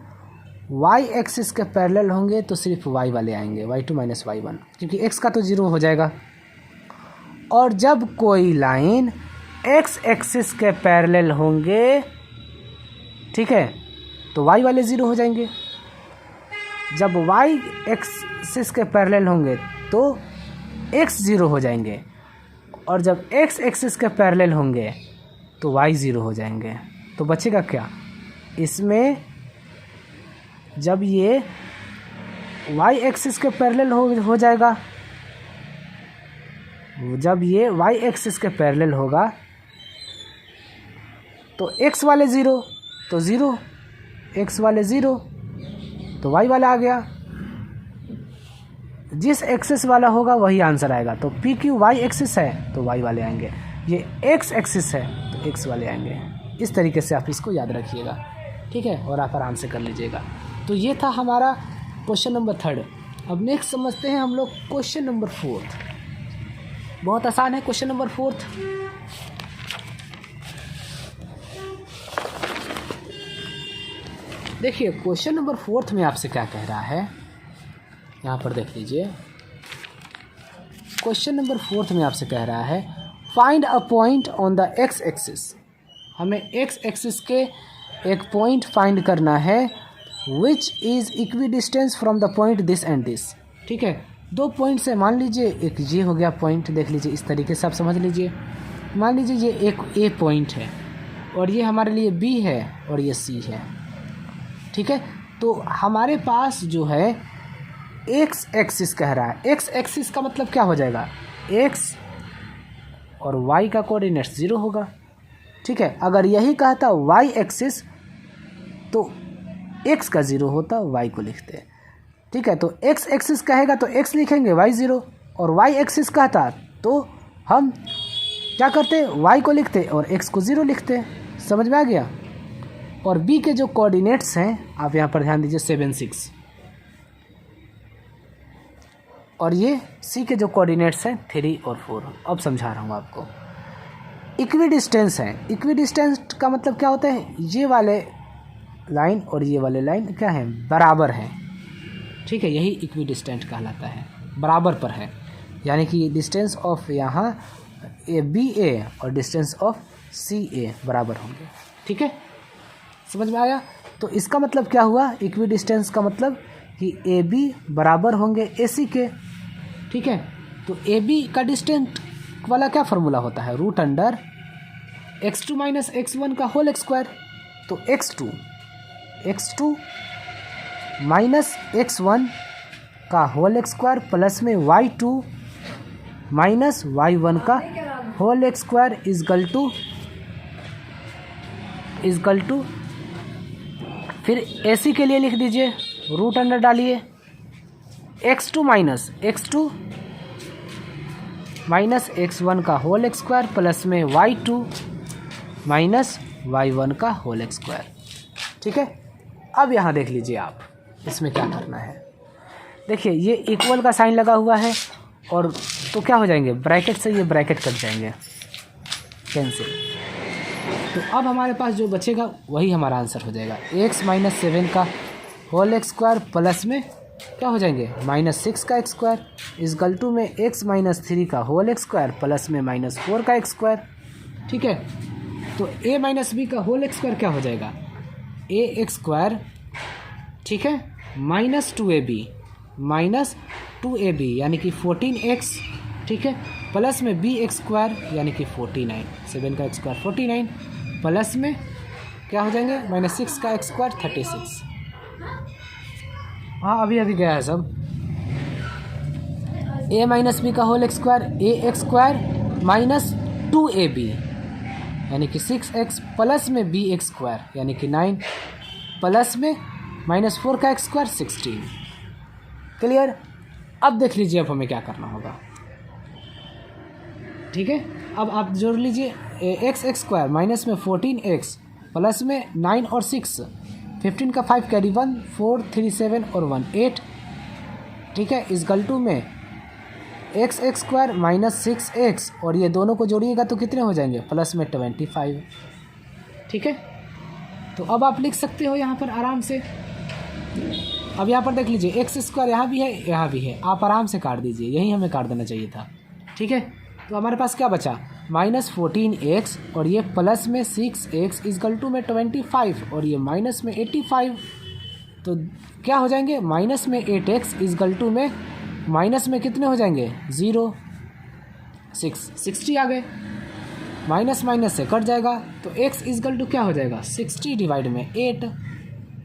वाई एक्सिस के पैरेलल होंगे तो सिर्फ वाई वाले आएंगे, y2 माइनस y1, क्योंकि x का तो ज़ीरो हो जाएगा। और जब कोई लाइन एक्स एक्सिस के पैरेलल होंगे, ठीक है, तो y वाले ज़ीरो हो जाएंगे। जब y एक्सिस के पैरेलल होंगे तो x ज़ीरो हो जाएंगे, और जब x एक्सिस के पैरेलल होंगे तो y ज़ीरो हो जाएंगे। तो बचेगा क्या इसमें, जब ये y एक्सिस के पैरेलल हो जाएगा, जब ये y एक्सिस के पैरेलल होगा तो x वाले ज़ीरो, तो ज़ीरो, x वाले ज़ीरो, तो y वाला आ गया। जिस एक्सिस वाला होगा वही आंसर आएगा। तो पी क्यू वाई एक्सिस है तो y वाले आएंगे, ये x एक्सिस है तो x वाले आएंगे। इस तरीके से आप इसको याद रखिएगा। ठीक है, और आप आराम से कर लीजिएगा। तो ये था हमारा क्वेश्चन नंबर थर्ड। अब नेक्स्ट समझते हैं हम लोग क्वेश्चन नंबर फोर्थ। बहुत आसान है क्वेश्चन नंबर फोर्थ। देखिए क्वेश्चन नंबर फोर्थ में आपसे क्या कह रहा है, यहाँ पर देख लीजिए। क्वेश्चन नंबर फोर्थ में आपसे कह रहा है find a point on the x axis. हमें एक्स एक्सिस के एक पॉइंट फाइंड करना है which is equi distance from the point this and this. ठीक है, दो पॉइंट से मान लीजिए एक ये हो गया पॉइंट, देख लीजिए इस तरीके से आप समझ लीजिए। मान लीजिए ये एक ए पॉइंट है और ये हमारे लिए बी है और ये सी है। ठीक है, तो हमारे पास जो है एक्स एक्सिस कह रहा है, एक्स एक्सिस का मतलब क्या हो जाएगा, एक्स और वाई का कोऑर्डिनेट 0 होगा। ठीक है, अगर यही कहता वाई एक्सिस तो एक्स का 0 होता, वाई को लिखते। ठीक है, तो एक्स एक्सिस कहेगा तो एक्स लिखेंगे, वाई 0, और वाई एक्सिस कहता तो हम क्या करते, वाई को लिखते और एक्स को 0 लिखते। समझ में आ गया। और बी के जो कोऑर्डिनेट्स हैं आप यहाँ पर ध्यान दीजिए 7 6, और ये सी के जो कोऑर्डिनेट्स हैं 3 और 4। अब समझा रहा हूँ आपको। इक्विडिस्टेंस हैं, इक्विडिस्टेंस का मतलब क्या होता है, ये वाले लाइन और ये वाले लाइन क्या है, बराबर हैं। ठीक है, यही इक्विडिस्टेंट कहलाता है, बराबर पर है, यानी कि डिस्टेंस ऑफ यहाँ ए बी ए और डिस्टेंस ऑफ सी ए बराबर होंगे। ठीक है, समझ में आया। तो इसका मतलब क्या हुआ, इक्विडिस्टेंस का मतलब कि ए बी बराबर होंगे ए सी के। ठीक है, तो ए बी का डिस्टेंस वाला क्या फार्मूला होता है, root under x2 minus x1 का होल स्क्वायर। तो x2 माइनस x1 का होल स्क्वायर प्लस में y2 माइनस y1 का होल स्क्वायर इजकल टू फिर AC के लिए लिख दीजिए, रूट अंडर डालिए x2 माइनस x1 का होल स्क्वायर प्लस में y2 माइनस y1 का होल स्क्वायर। ठीक है, अब यहाँ देख लीजिए आप, इसमें क्या करना है। देखिए ये इक्वल का साइन लगा हुआ है, और तो क्या हो जाएंगे, ब्रैकेट से ये ब्रैकेट कट जाएंगे, कैंसिल। तो अब हमारे पास जो बचेगा वही हमारा आंसर हो जाएगा। x माइनस 7 का होल स्क्वायर प्लस में क्या हो जाएंगे, माइनस 6 का स्क्वायर इजकल टू में x माइनस 3 का होल स्क्वायर प्लस में माइनस 4 का स्क्वायर। ठीक है, तो a माइनस बी का होल स्क्वायर क्या हो जाएगा, a स्क्वायर। ठीक है, माइनस 2ab यानी कि 14x। ठीक है, प्लस में b स्क्वायर यानी कि 49, 7 का स्क्वायर 49 प्लस में क्या हो जाएंगे, माइनस 6 का स्क्वायर 36। हाँ अभी गया है सब। a माइनस बी का होल स्क्वायर a स्क्वायर माइनस 2ab यानी कि 6x प्लस में b स्क्वायर यानी कि 9 प्लस में माइनस 4 का स्क्वायर 16। क्लियर। अब देख लीजिए अब हमें क्या करना होगा। ठीक है, अब आप जोड़ लीजिए x स्क्वायर माइनस में 14x प्लस में 9 और 6, 15 का 5 कैरी 1, 4 3 7 और 1 8। ठीक है, इस गलटू में x स्क्वायर माइनस 6x और ये दोनों को जोड़िएगा तो कितने हो जाएंगे, प्लस में 25। ठीक है, तो अब आप लिख सकते हो यहाँ पर आराम से। अब यहाँ पर देख लीजिए x स्क्वायर यहाँ भी है यहाँ भी है, आप आराम से काट दीजिए, यही हमें काट देना चाहिए था। ठीक है, तो हमारे पास क्या बचा, माइनस 14x और ये प्लस में 6x इजकल टू में 25 और ये माइनस में 85। तो क्या हो जाएंगे, माइनस में 8x इजकल टू में माइनस में कितने हो जाएंगे 0 6 60 आ गए, माइनस माइनस से कट जाएगा तो x इजकल टू क्या हो जाएगा 60 डिवाइड में 8।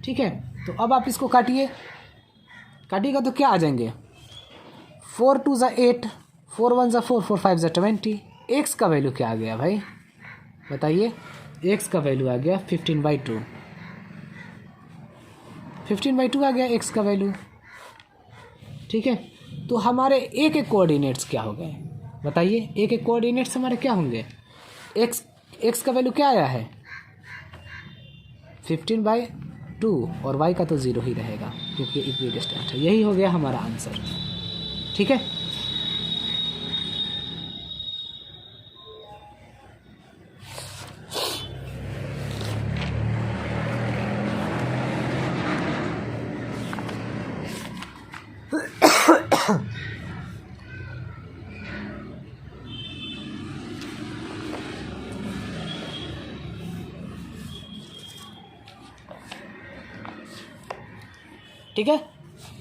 ठीक है, तो अब आप इसको काटिएगा तो क्या आ जाएंगे, 4 2 ज़ा 8, 4 1 ज़ा 4, 4 5 ज़ा 20। x का वैल्यू क्या आ गया भाई बताइए, x का वैल्यू आ गया 15/2, 15/2 आ गया x का वैल्यू। ठीक है, तो हमारे एक एक कोऑर्डिनेट्स क्या हो गए बताइए, एक एक कोऑर्डिनेट्स हमारे क्या होंगे, x का वैल्यू क्या आया है 15/2 और y का तो 0 ही रहेगा क्योंकि इक्विडिस्टेंट है। यही हो गया हमारा आंसर। ठीक है, ठीक है,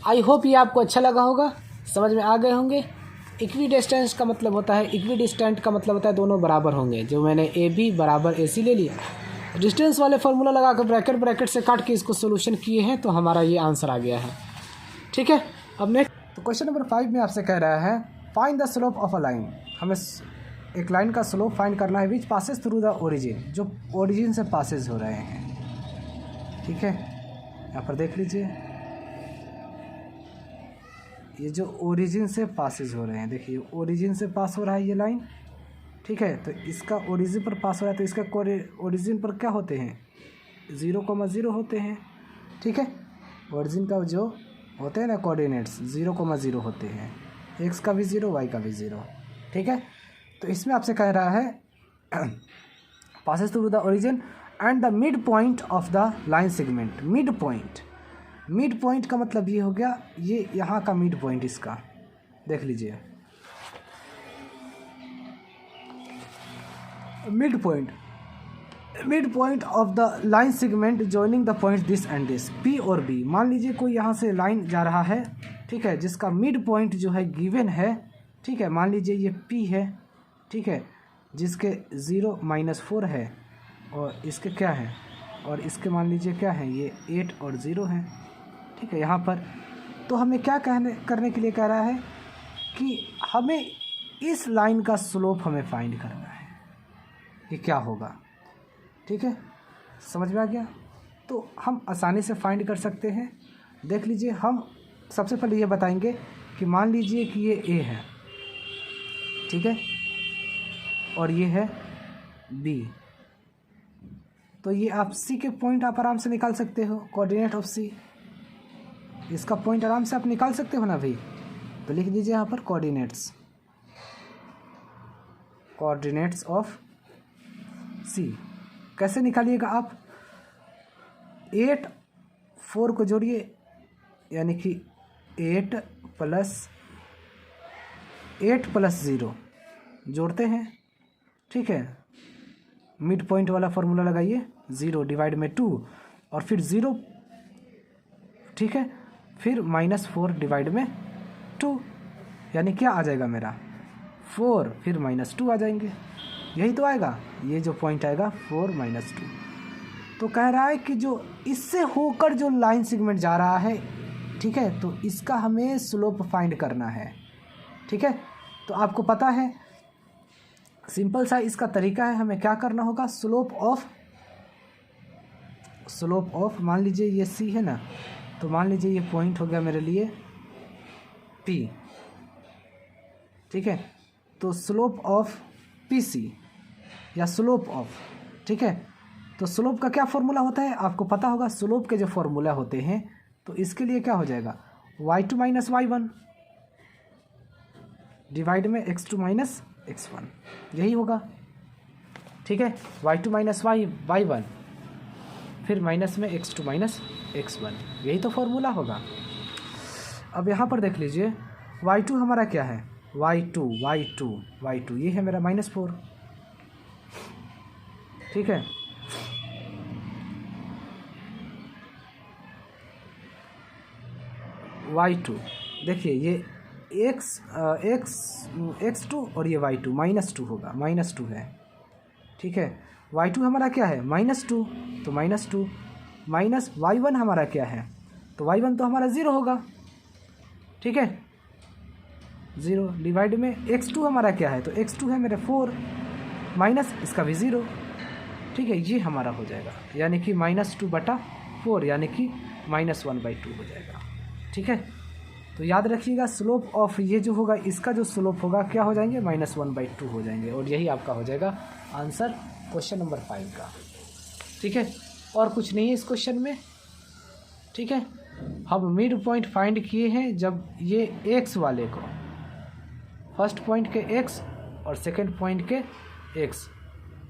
आई होप ये आपको अच्छा लगा होगा, समझ में आ गए होंगे। इक्विडिस्टेंस का मतलब होता है, इक्विडिस्टेंट का मतलब होता है दोनों बराबर होंगे। जो मैंने ए बी बराबर ए सी ले लिया, डिस्टेंस वाले फार्मूला लगा कर ब्रैकेट से काट के इसको सोल्यूशन किए हैं तो हमारा ये आंसर आ गया है। ठीक है, अब नेक्स्ट, तो क्वेश्चन नंबर 5 में आपसे कह रहा है find the slope of a line. हमें एक लाइन का स्लोप फाइंड करना है विच पासेस थ्रू द ओरिजिन, जो ओरिजिन से पासेज हो रहे हैं। ठीक है, यहाँ पर देख लीजिए, ये जो ओरिजिन से पासेज हो रहे हैं, देखिए ओरिजिन से पास हो रहा है ये लाइन। ठीक है, तो इसका ओरिजिन पर पास हो रहा है, तो इसका ओरिजिन पर क्या होते हैं, 0,0 होते हैं। ठीक है, ओरिजिन का जो होते हैं ना कोऑर्डिनेट्स 0,0 होते हैं, एक्स का भी 0, वाई का भी 0। ठीक है, तो इसमें आपसे कह रहा है passes through the origin and the mid point of the line segment. Mid point का मतलब ये हो गया, ये यहाँ का मिड पॉइंट इसका देख लीजिए, mid point of the line segment joining the point this and this, P और बी। मान लीजिए कोई यहाँ से लाइन जा रहा है, ठीक है, जिसका मिड पॉइंट जो है गिवन है। ठीक है, मान लीजिए ये पी है, ठीक है, जिसके 0-4 है और इसके क्या है, और इसके मान लीजिए क्या है, ये 8 और 0 है। ठीक है, यहाँ पर तो हमें क्या करने के लिए कह रहा है कि हमें इस लाइन का स्लोप हमें फाइंड करना है, ये क्या होगा। ठीक है, समझ में आ गया। तो हम आसानी से फाइंड कर सकते हैं। देख लीजिए, हम सबसे पहले ये बताएंगे कि मान लीजिए कि ये ए है, ठीक है, और ये है बी, तो ये आप सी के पॉइंट आप आराम से निकाल सकते हो, कोऑर्डिनेट ऑफ सी, इसका पॉइंट आराम से आप निकाल सकते हो ना भाई। तो लिख दीजिए यहाँ पर कोऑर्डिनेट्स ऑफ सी। कैसे निकालिएगा आप, 8 4 को जोड़िए, यानी कि 8 प्लस 0 जोड़ते हैं। ठीक है, मिड पॉइंट वाला फॉर्मूला लगाइए, 0 डिवाइड में 2 और फिर 0, ठीक है, फिर -4 डिवाइड में 2, यानी क्या आ जाएगा मेरा 4, फिर -2 आ जाएंगे, यही तो आएगा, ये जो पॉइंट आएगा 4 - 2। तो कह रहा है कि जो इससे होकर जो लाइन सेगमेंट जा रहा है, ठीक है, तो इसका हमें स्लोप फाइंड करना है। ठीक है, तो आपको पता है सिंपल सा इसका तरीका है, हमें क्या करना होगा, स्लोप ऑफ मान लीजिए ये सी है ना, तो मान लीजिए ये पॉइंट हो गया मेरे लिए पी। ठीक है, तो स्लोप ऑफ पी सी या स्लोप ऑफ, ठीक है, तो स्लोप का क्या फॉर्मूला होता है आपको पता होगा। स्लोप के जो फॉर्मूला होते हैं, तो इसके लिए क्या हो जाएगा, y2 - y1 डिवाइड में x2 - x1, यही होगा। ठीक है, y2 - y1 फिर माइनस में x2 - x1, यही तो फॉर्मूला होगा। अब यहाँ पर देख लीजिए, y2 हमारा क्या है, y2 ये है मेरा -4। ठीक है, y2 देखिए, ये x2 और ये y2 -2 होगा, -2 है। ठीक है, y2 हमारा क्या है, -2, तो -2 माइनस y1 हमारा क्या है, तो y1 तो हमारा 0 होगा। ठीक है, 0 डिवाइड में x2 हमारा क्या है, तो x2 है मेरे 4 माइनस इसका भी 0। ठीक है, ये हमारा हो जाएगा, यानी कि -2/4, यानी कि -1/2 हो जाएगा। ठीक है, तो याद रखिएगा स्लोप ऑफ ये जो होगा, इसका जो स्लोप होगा क्या हो जाएंगे, -1/2 हो जाएंगे, और यही आपका हो जाएगा आंसर क्वेश्चन नंबर 5 का। ठीक है, और कुछ नहीं है इस क्वेश्चन में। ठीक है, हम मिड पॉइंट फाइंड किए हैं जब ये x वाले को, फर्स्ट पॉइंट के x और सेकंड पॉइंट के x,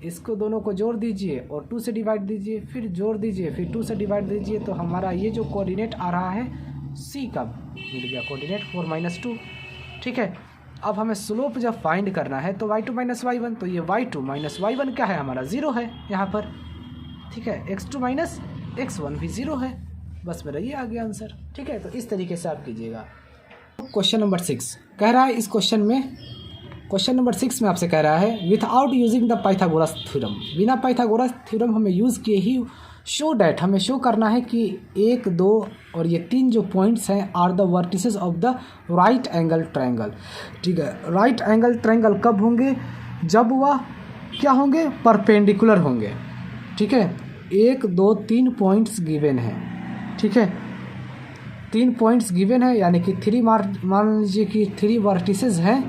इसको दोनों को जोड़ दीजिए और 2 से डिवाइड दीजिए, फिर जोड़ दीजिए, फिर 2 से डिवाइड दीजिए, तो हमारा ये जो कोऑर्डिनेट आ रहा है C का मिल गया कोऑर्डिनेट 4 - 2। ठीक है, अब हमें स्लोप जब फाइंड करना है तो y2 - y1, तो ये y2 - y1 क्या है हमारा 0 है यहाँ पर। ठीक है, x2 - x1 भी 0 है, बस मेरा ये आ गया आंसर। ठीक है, तो इस तरीके से आप कीजिएगा। क्वेश्चन नंबर 6 कह रहा है, इस क्वेश्चन नंबर 6 में आपसे कह रहा है without using the Pythagoras theorem, बिना पाइथागोरस थ्योरम हमें यूज़ किए ही शो डैट, हमें शो करना है कि 1, 2 और ये 3 जो पॉइंट्स हैं are the vertices of the right angle triangle. ठीक है, राइट एंगल ट्रायंगल कब होंगे? जब वह क्या होंगे? परपेंडिकुलर होंगे। ठीक है, 1, 2, 3 पॉइंट्स गिवन हैं। ठीक है, 3 पॉइंट्स गिवन है, यानी कि 3 मान लीजिए कि 3 वर्टिसेस हैं।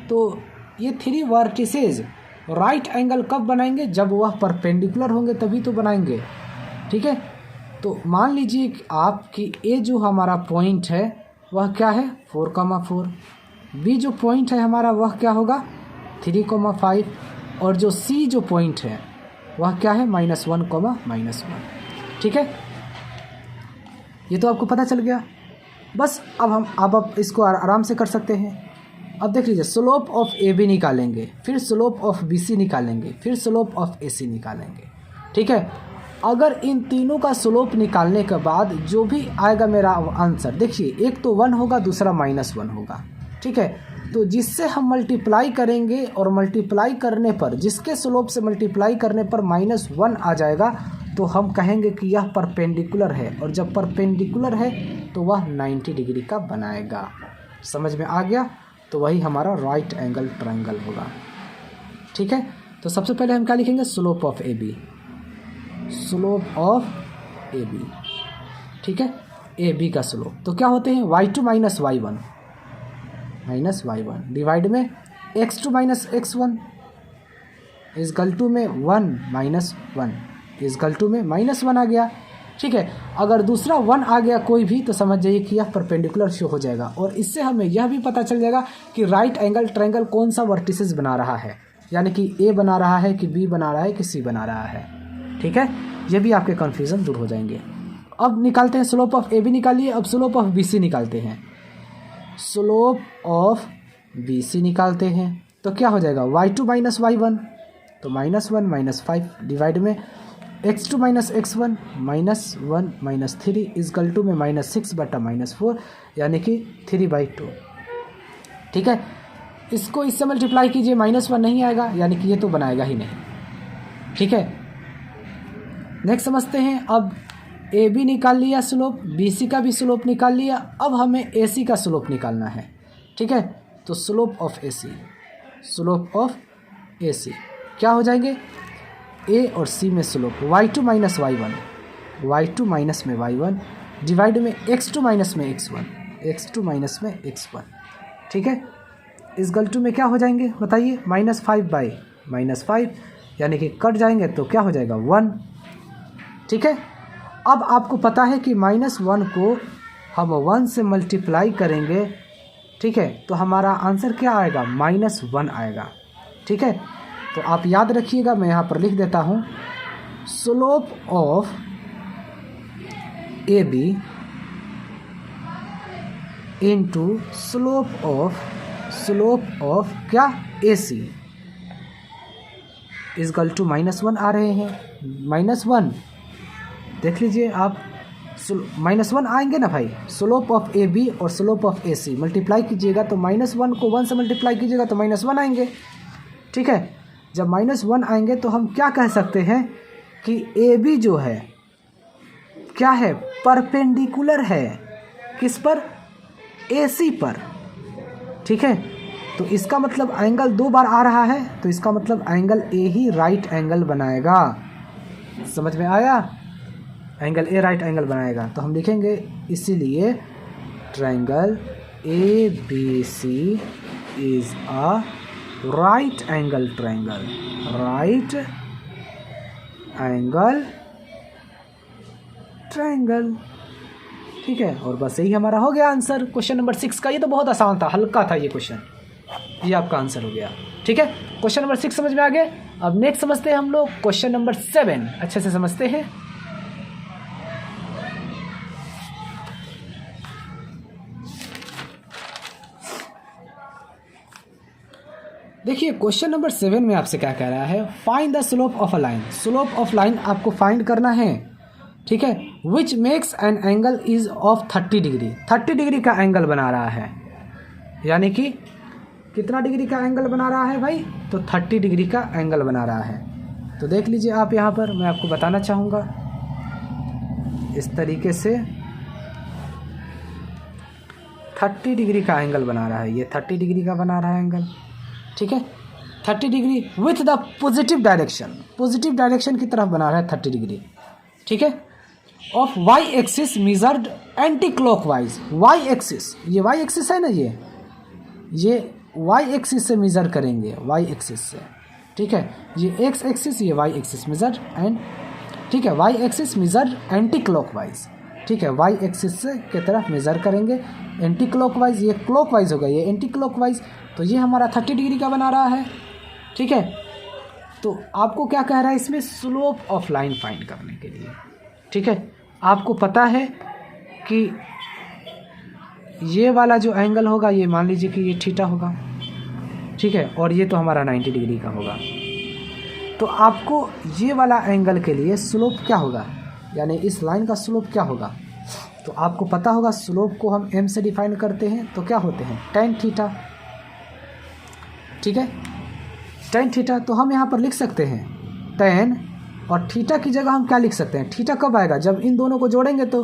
तो ये 3 वर्टिसेस राइट एंगल कब बनाएंगे? जब वह परपेंडिकुलर होंगे तभी तो बनाएंगे। ठीक है, तो मान लीजिए कि आपकी ए जो हमारा पॉइंट है वह क्या है? 4,4। बी जो पॉइंट है हमारा वह क्या होगा? 3,5। और जो सी जो पॉइंट है वह क्या है? -1, -1। ठीक है, ये तो आपको पता चल गया। बस अब इसको आराम से कर सकते हैं। अब देख लीजिए, स्लोप ऑफ ए बी निकालेंगे, फिर स्लोप ऑफ बी सी निकालेंगे, फिर स्लोप ऑफ ए सी निकालेंगे। ठीक है, अगर इन तीनों का स्लोप निकालने के बाद जो भी आएगा मेरा आंसर, देखिए एक तो 1 होगा, दूसरा -1 होगा। ठीक है, तो जिससे हम मल्टीप्लाई करेंगे और मल्टीप्लाई करने पर, जिसके स्लोप से मल्टीप्लाई करने पर -1 आ जाएगा, तो हम कहेंगे कि यह परपेंडिकुलर है। और जब परपेंडिकुलर है तो वह 90 डिग्री का बनाएगा। समझ में आ गया? तो वही हमारा राइट एंगल ट्रायंगल होगा। ठीक है, तो सबसे पहले हम क्या लिखेंगे? Slope of A B, slope of A B. ठीक है, ए बी का स्लोप तो क्या होते हैं? y2 - y1 डिवाइड में x2 - x1 इज गल टू में 1 - 1 इज गल टू में -1 आ गया। ठीक है, अगर दूसरा 1 आ गया कोई भी तो समझ जाइए कि यह परपेंडिकुलर शो हो जाएगा। और इससे हमें यह भी पता चल जाएगा कि राइट एंगल ट्रायंगल कौन सा वर्टिसेस बना रहा है, यानी कि ए बना रहा है कि बी बना रहा है कि सी बना रहा है। ठीक है, ये भी आपके कन्फ्यूज़न दूर हो जाएंगे। अब निकालते हैं स्लोप ऑफ ए बी निकालिए। अब स्लोप ऑफ बी सी निकालते हैं। स्लोप ऑफ बी सी निकालते हैं तो क्या हो जाएगा? y2 - y1 तो -1 - 5 डिवाइड में x2 - x1 -1 - 3 इज गल टू में -6/-4 यानी कि 3/2। ठीक है, इसको इससे मल्टीप्लाई कीजिए, -1 नहीं आएगा, यानी कि ये तो बनाएगा ही नहीं। ठीक है, नेक्स्ट समझते हैं। अब ए बी निकाल लिया स्लोप, बी सी का भी स्लोप निकाल लिया। अब हमें ए सी का स्लोप निकालना है। ठीक है, तो slope of A C, slope of A C क्या हो जाएंगे? ए और सी में स्लोप y2 - y1, y2 - में y1 डिवाइड में x2 - में x1, x2 - में x1। ठीक है, इस गलटू में क्या हो जाएंगे बताइए? -5/-5 यानी कि कट जाएंगे तो क्या हो जाएगा? 1। ठीक है, अब आपको पता है कि -1 को हम 1 से मल्टीप्लाई करेंगे। ठीक है, तो हमारा आंसर क्या आएगा? -1 आएगा। ठीक है, तो आप याद रखिएगा, मैं यहाँ पर लिख देता हूँ। Slope of A B into slope of क्या? ए सी इज गल टू -1 आ रहे हैं। -1 देख लीजिए आप, -1 आएंगे ना भाई। स्लोप ऑफ ए बी और slope of A C multiply कीजिएगा तो -1 को 1 से मल्टीप्लाई कीजिएगा तो -1 आएंगे। ठीक है, जब -1 आएंगे तो हम क्या कह सकते हैं कि ए बी जो है क्या है? परपेंडिकुलर है। किस पर? ए सी पर। ठीक है, तो इसका मतलब एंगल 2 बार आ रहा है, तो इसका मतलब angle A he right angle बनाएगा। समझ में आया? एंगल ए राइट एंगल बनाएगा। तो हम लिखेंगे इसीलिए triangle A B C is a right angle triangle, right angle triangle. ठीक है, और बस यही हमारा हो गया आंसर क्वेश्चन नंबर 6 का। ये तो बहुत आसान था, हल्का था ये क्वेश्चन, ये आपका आंसर हो गया। ठीक है, क्वेश्चन नंबर 6 समझ में आ गए। अब नेक्स्ट समझते हैं हम लोग क्वेश्चन नंबर 7, अच्छे से समझते हैं। देखिए क्वेश्चन नंबर 7 में आपसे क्या कह रहा है? Find the slope of a line. Slope of line आपको फाइंड करना है। ठीक है, which makes an angle is of 30 degree. 30 degree का एंगल बना रहा है, यानी कि कितना डिग्री का एंगल बना रहा है भाई? तो 30 डिग्री का एंगल बना रहा है। तो देख लीजिए आप यहाँ पर, मैं आपको बताना चाहूँगा। इस तरीके से 30 डिग्री का एंगल बना रहा है, ये 30 डिग्री का बना रहा है एंगल, ठीक है। 30 degree with the positive direction की तरफ बना रहा है 30 डिग्री, ठीक है। Of Y axis measured anti clockwise, Y axis, ये वाई एक्सिस है ना, ये वाई एक्सिस से मेज़र करेंगे, वाई एक्सिस से, ठीक है। ये एक्स एक्सिस, ये वाई एक्सिस मेजर्ड एंड, ठीक है, Y axis measured anti clockwise, ठीक है। वाई एक्सिस से की तरफ मेज़र करेंगे एंटी क्लॉकवाइज, ये क्लॉकवाइज होगा, ये एंटी क्लॉकवाइज, तो ये हमारा 30 डिग्री का बना रहा है, ठीक है। तो आपको क्या कह रहा है इसमें, स्लोप ऑफ लाइन फाइंड करने के लिए, ठीक है। आपको पता है कि ये वाला जो एंगल होगा, ये मान लीजिए कि ये थीटा होगा, ठीक है, और ये तो हमारा 90 डिग्री का होगा। तो आपको ये वाला एंगल के लिए स्लोप क्या होगा, यानी इस लाइन का स्लोप क्या होगा, तो आपको पता होगा स्लोप को हम m से डिफाइन करते हैं, तो क्या होते हैं tan थीटा, ठीक है, tan थीटा। तो हम यहाँ पर लिख सकते हैं tan, और थीटा की जगह हम क्या लिख सकते हैं, थीटा कब आएगा, जब इन दोनों को जोड़ेंगे तो,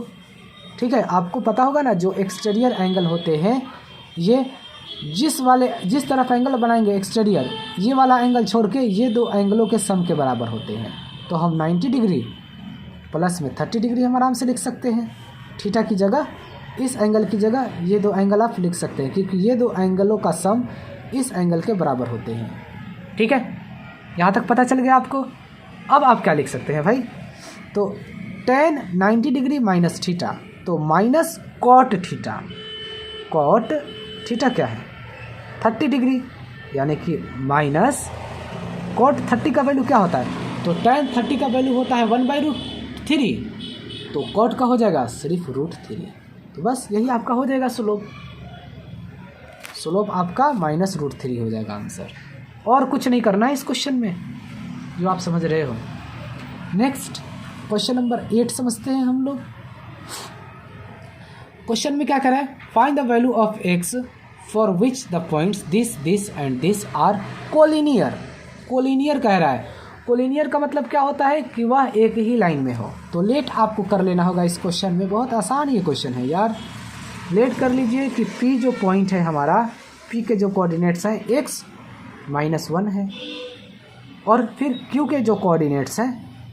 ठीक है। आपको पता होगा ना, जो एक्सटीरियर एंगल होते हैं, ये जिस तरफ एंगल बनाएंगे एक्सटीरियर, ये वाला एंगल छोड़ के ये दो एंगलों के सम के बराबर होते हैं। तो हम 90 डिग्री प्लस में 30 डिग्री हम आराम से लिख सकते हैं, थीटा की जगह, इस एंगल की जगह ये दो एंगल आप लिख सकते हैं, क्योंकि ये दो एंगलों का सम इस एंगल के बराबर होते हैं, ठीक है। यहाँ तक पता चल गया आपको। अब आप क्या लिख सकते हैं भाई, तो tan 90 डिग्री माइनस थीटा, तो minus cot theta, cot theta क्या है 30 डिग्री, यानी कि माइनस कॉट 30 का वैल्यू क्या होता है, तो tan 30 का वैल्यू होता है 1/√3, तो कॉट का हो जाएगा सिर्फ √3। तो बस यही आपका हो जाएगा स्लोप आपका -√3 हो जाएगा आंसर, और कुछ नहीं करना है इस क्वेश्चन में, जो आप समझ रहे हो। नेक्स्ट क्वेश्चन नंबर 8 समझते हैं हम लोग। क्वेश्चन में क्या कह रहा है, find the value of x for which the points this and this are collinear. Collinear कह रहा है, कोलिनियर का मतलब क्या होता है कि वह एक ही लाइन में हो। तो लेट आपको कर लेना होगा इस क्वेश्चन में, बहुत आसान ये क्वेश्चन है यार। लेट कर लीजिए कि P जो पॉइंट है हमारा, P के जो कोऑर्डिनेट्स हैं x -1 है, और फिर Q के जो कोऑर्डिनेट्स हैं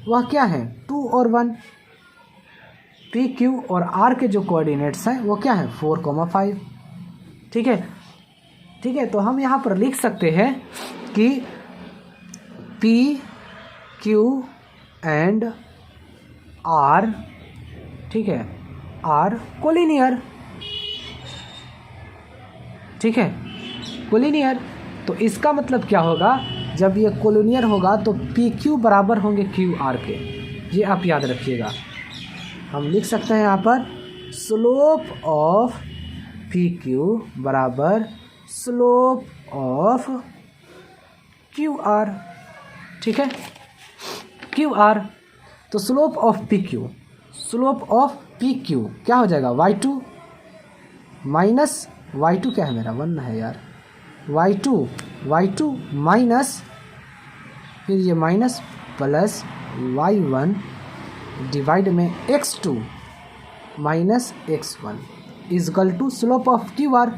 वह क्या हैं 2 और 1। P Q और R के जो कोऑर्डिनेट्स हैं वो क्या हैं 4,5, ठीक है, ठीक है। तो हम यहाँ पर लिख सकते हैं कि P Q एंड R, ठीक है, R कोलिनियर, ठीक है, कोलिनियर। तो इसका मतलब क्या होगा, जब ये कोलिनियर होगा तो पी क्यू बराबर होंगे क्यू आर के, ये आप याद रखिएगा। हम लिख सकते हैं यहाँ पर स्लोप ऑफ पी क्यू बराबर स्लोप ऑफ क्यू आर, ठीक है, क्यू आर। तो slope of P Q, slope of P Q क्या हो जाएगा y2 माइनस y2 क्या है मेरा 1 है यार, y2 माइनस, फिर ये माइनस प्लस y1 डिवाइड में x2 minus x1 is equal to slope of Q R.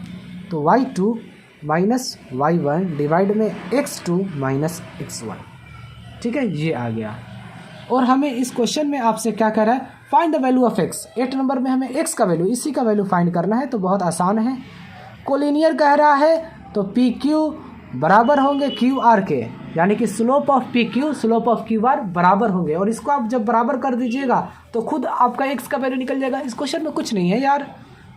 तो y2 माइनस y1 डिवाइड में x2 माइनस x1, ठीक है, ये आ गया। और हमें इस क्वेश्चन में आपसे क्या कह रहा है, find the value of x। 8 number में हमें x का वैल्यू, इसी का वैल्यू फाइंड करना है, तो बहुत आसान है। कोलिनियर कह रहा है तो पी क्यू बराबर होंगे क्यू आर के, यानी कि slope of P Q slope of Q are बराबर होंगे, और इसको आप जब बराबर कर दीजिएगा तो खुद आपका x का वैल्यू निकल जाएगा। इस क्वेश्चन में कुछ नहीं है यार,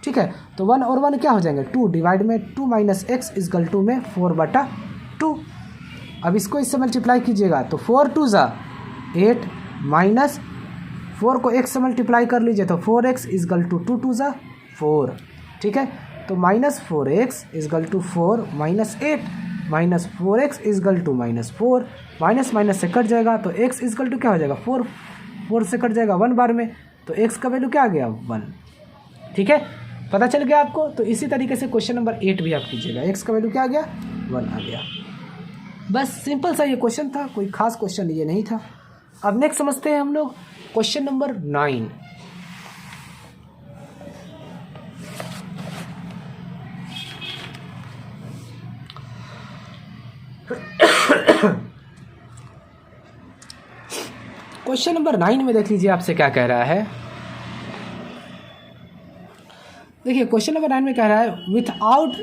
ठीक है। तो 1 और 1 क्या हो जाएंगे 2 डिवाइड में 2 माइनस एक्स इजकल टू में 4/2। अब इसको इससे मल्टीप्लाई कीजिएगा तो 4 2 ज़ा 8 माइनस 4 को x से मल्टीप्लाई कर लीजिए तो 4x इजकल टू 2 2 ज़ा 4, ठीक है। तो minus 4x is equal to 4 minus 8 minus 4x is equal to -4, minus minus से कट जाएगा तो x इजकल टू क्या हो जाएगा 4 से कट जाएगा 1 बार में, तो x का वैल्यू क्या आ गया 1, ठीक है, पता चल गया आपको। तो इसी तरीके से क्वेश्चन नंबर 8 भी आप कीजिएगा, x का वैल्यू क्या आ गया 1 आ गया। बस सिंपल सा ये क्वेश्चन था, कोई खास क्वेश्चन ये नहीं था। अब नेक्स्ट समझते हैं हम लोग क्वेश्चन नंबर 9। क्वेश्चन नंबर 9 में देख लीजिए आपसे क्या कह रहा है। देखिए क्वेश्चन नंबर 9 में कह रहा है without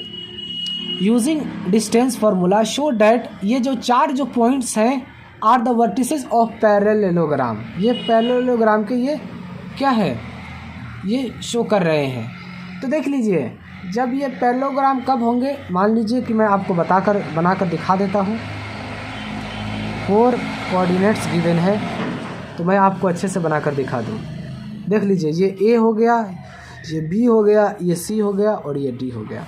using distance formula show that, ये जो 4 जो पॉइंट्स हैं are the vertices of parallelogram, ये पैरेललोग्राम के ये क्या है, ये शो कर रहे हैं। तो देख लीजिए जब ये पैरेललोग्राम कब होंगे, मान लीजिए कि मैं आपको बनाकर दिखा देता हूँ। 4 कोऑर्डिनेट्स गिवन है तो मैं आपको अच्छे से बनाकर दिखा दूँ। देख लीजिए ये ए हो गया, ये बी हो गया, ये सी हो गया और ये डी हो गया।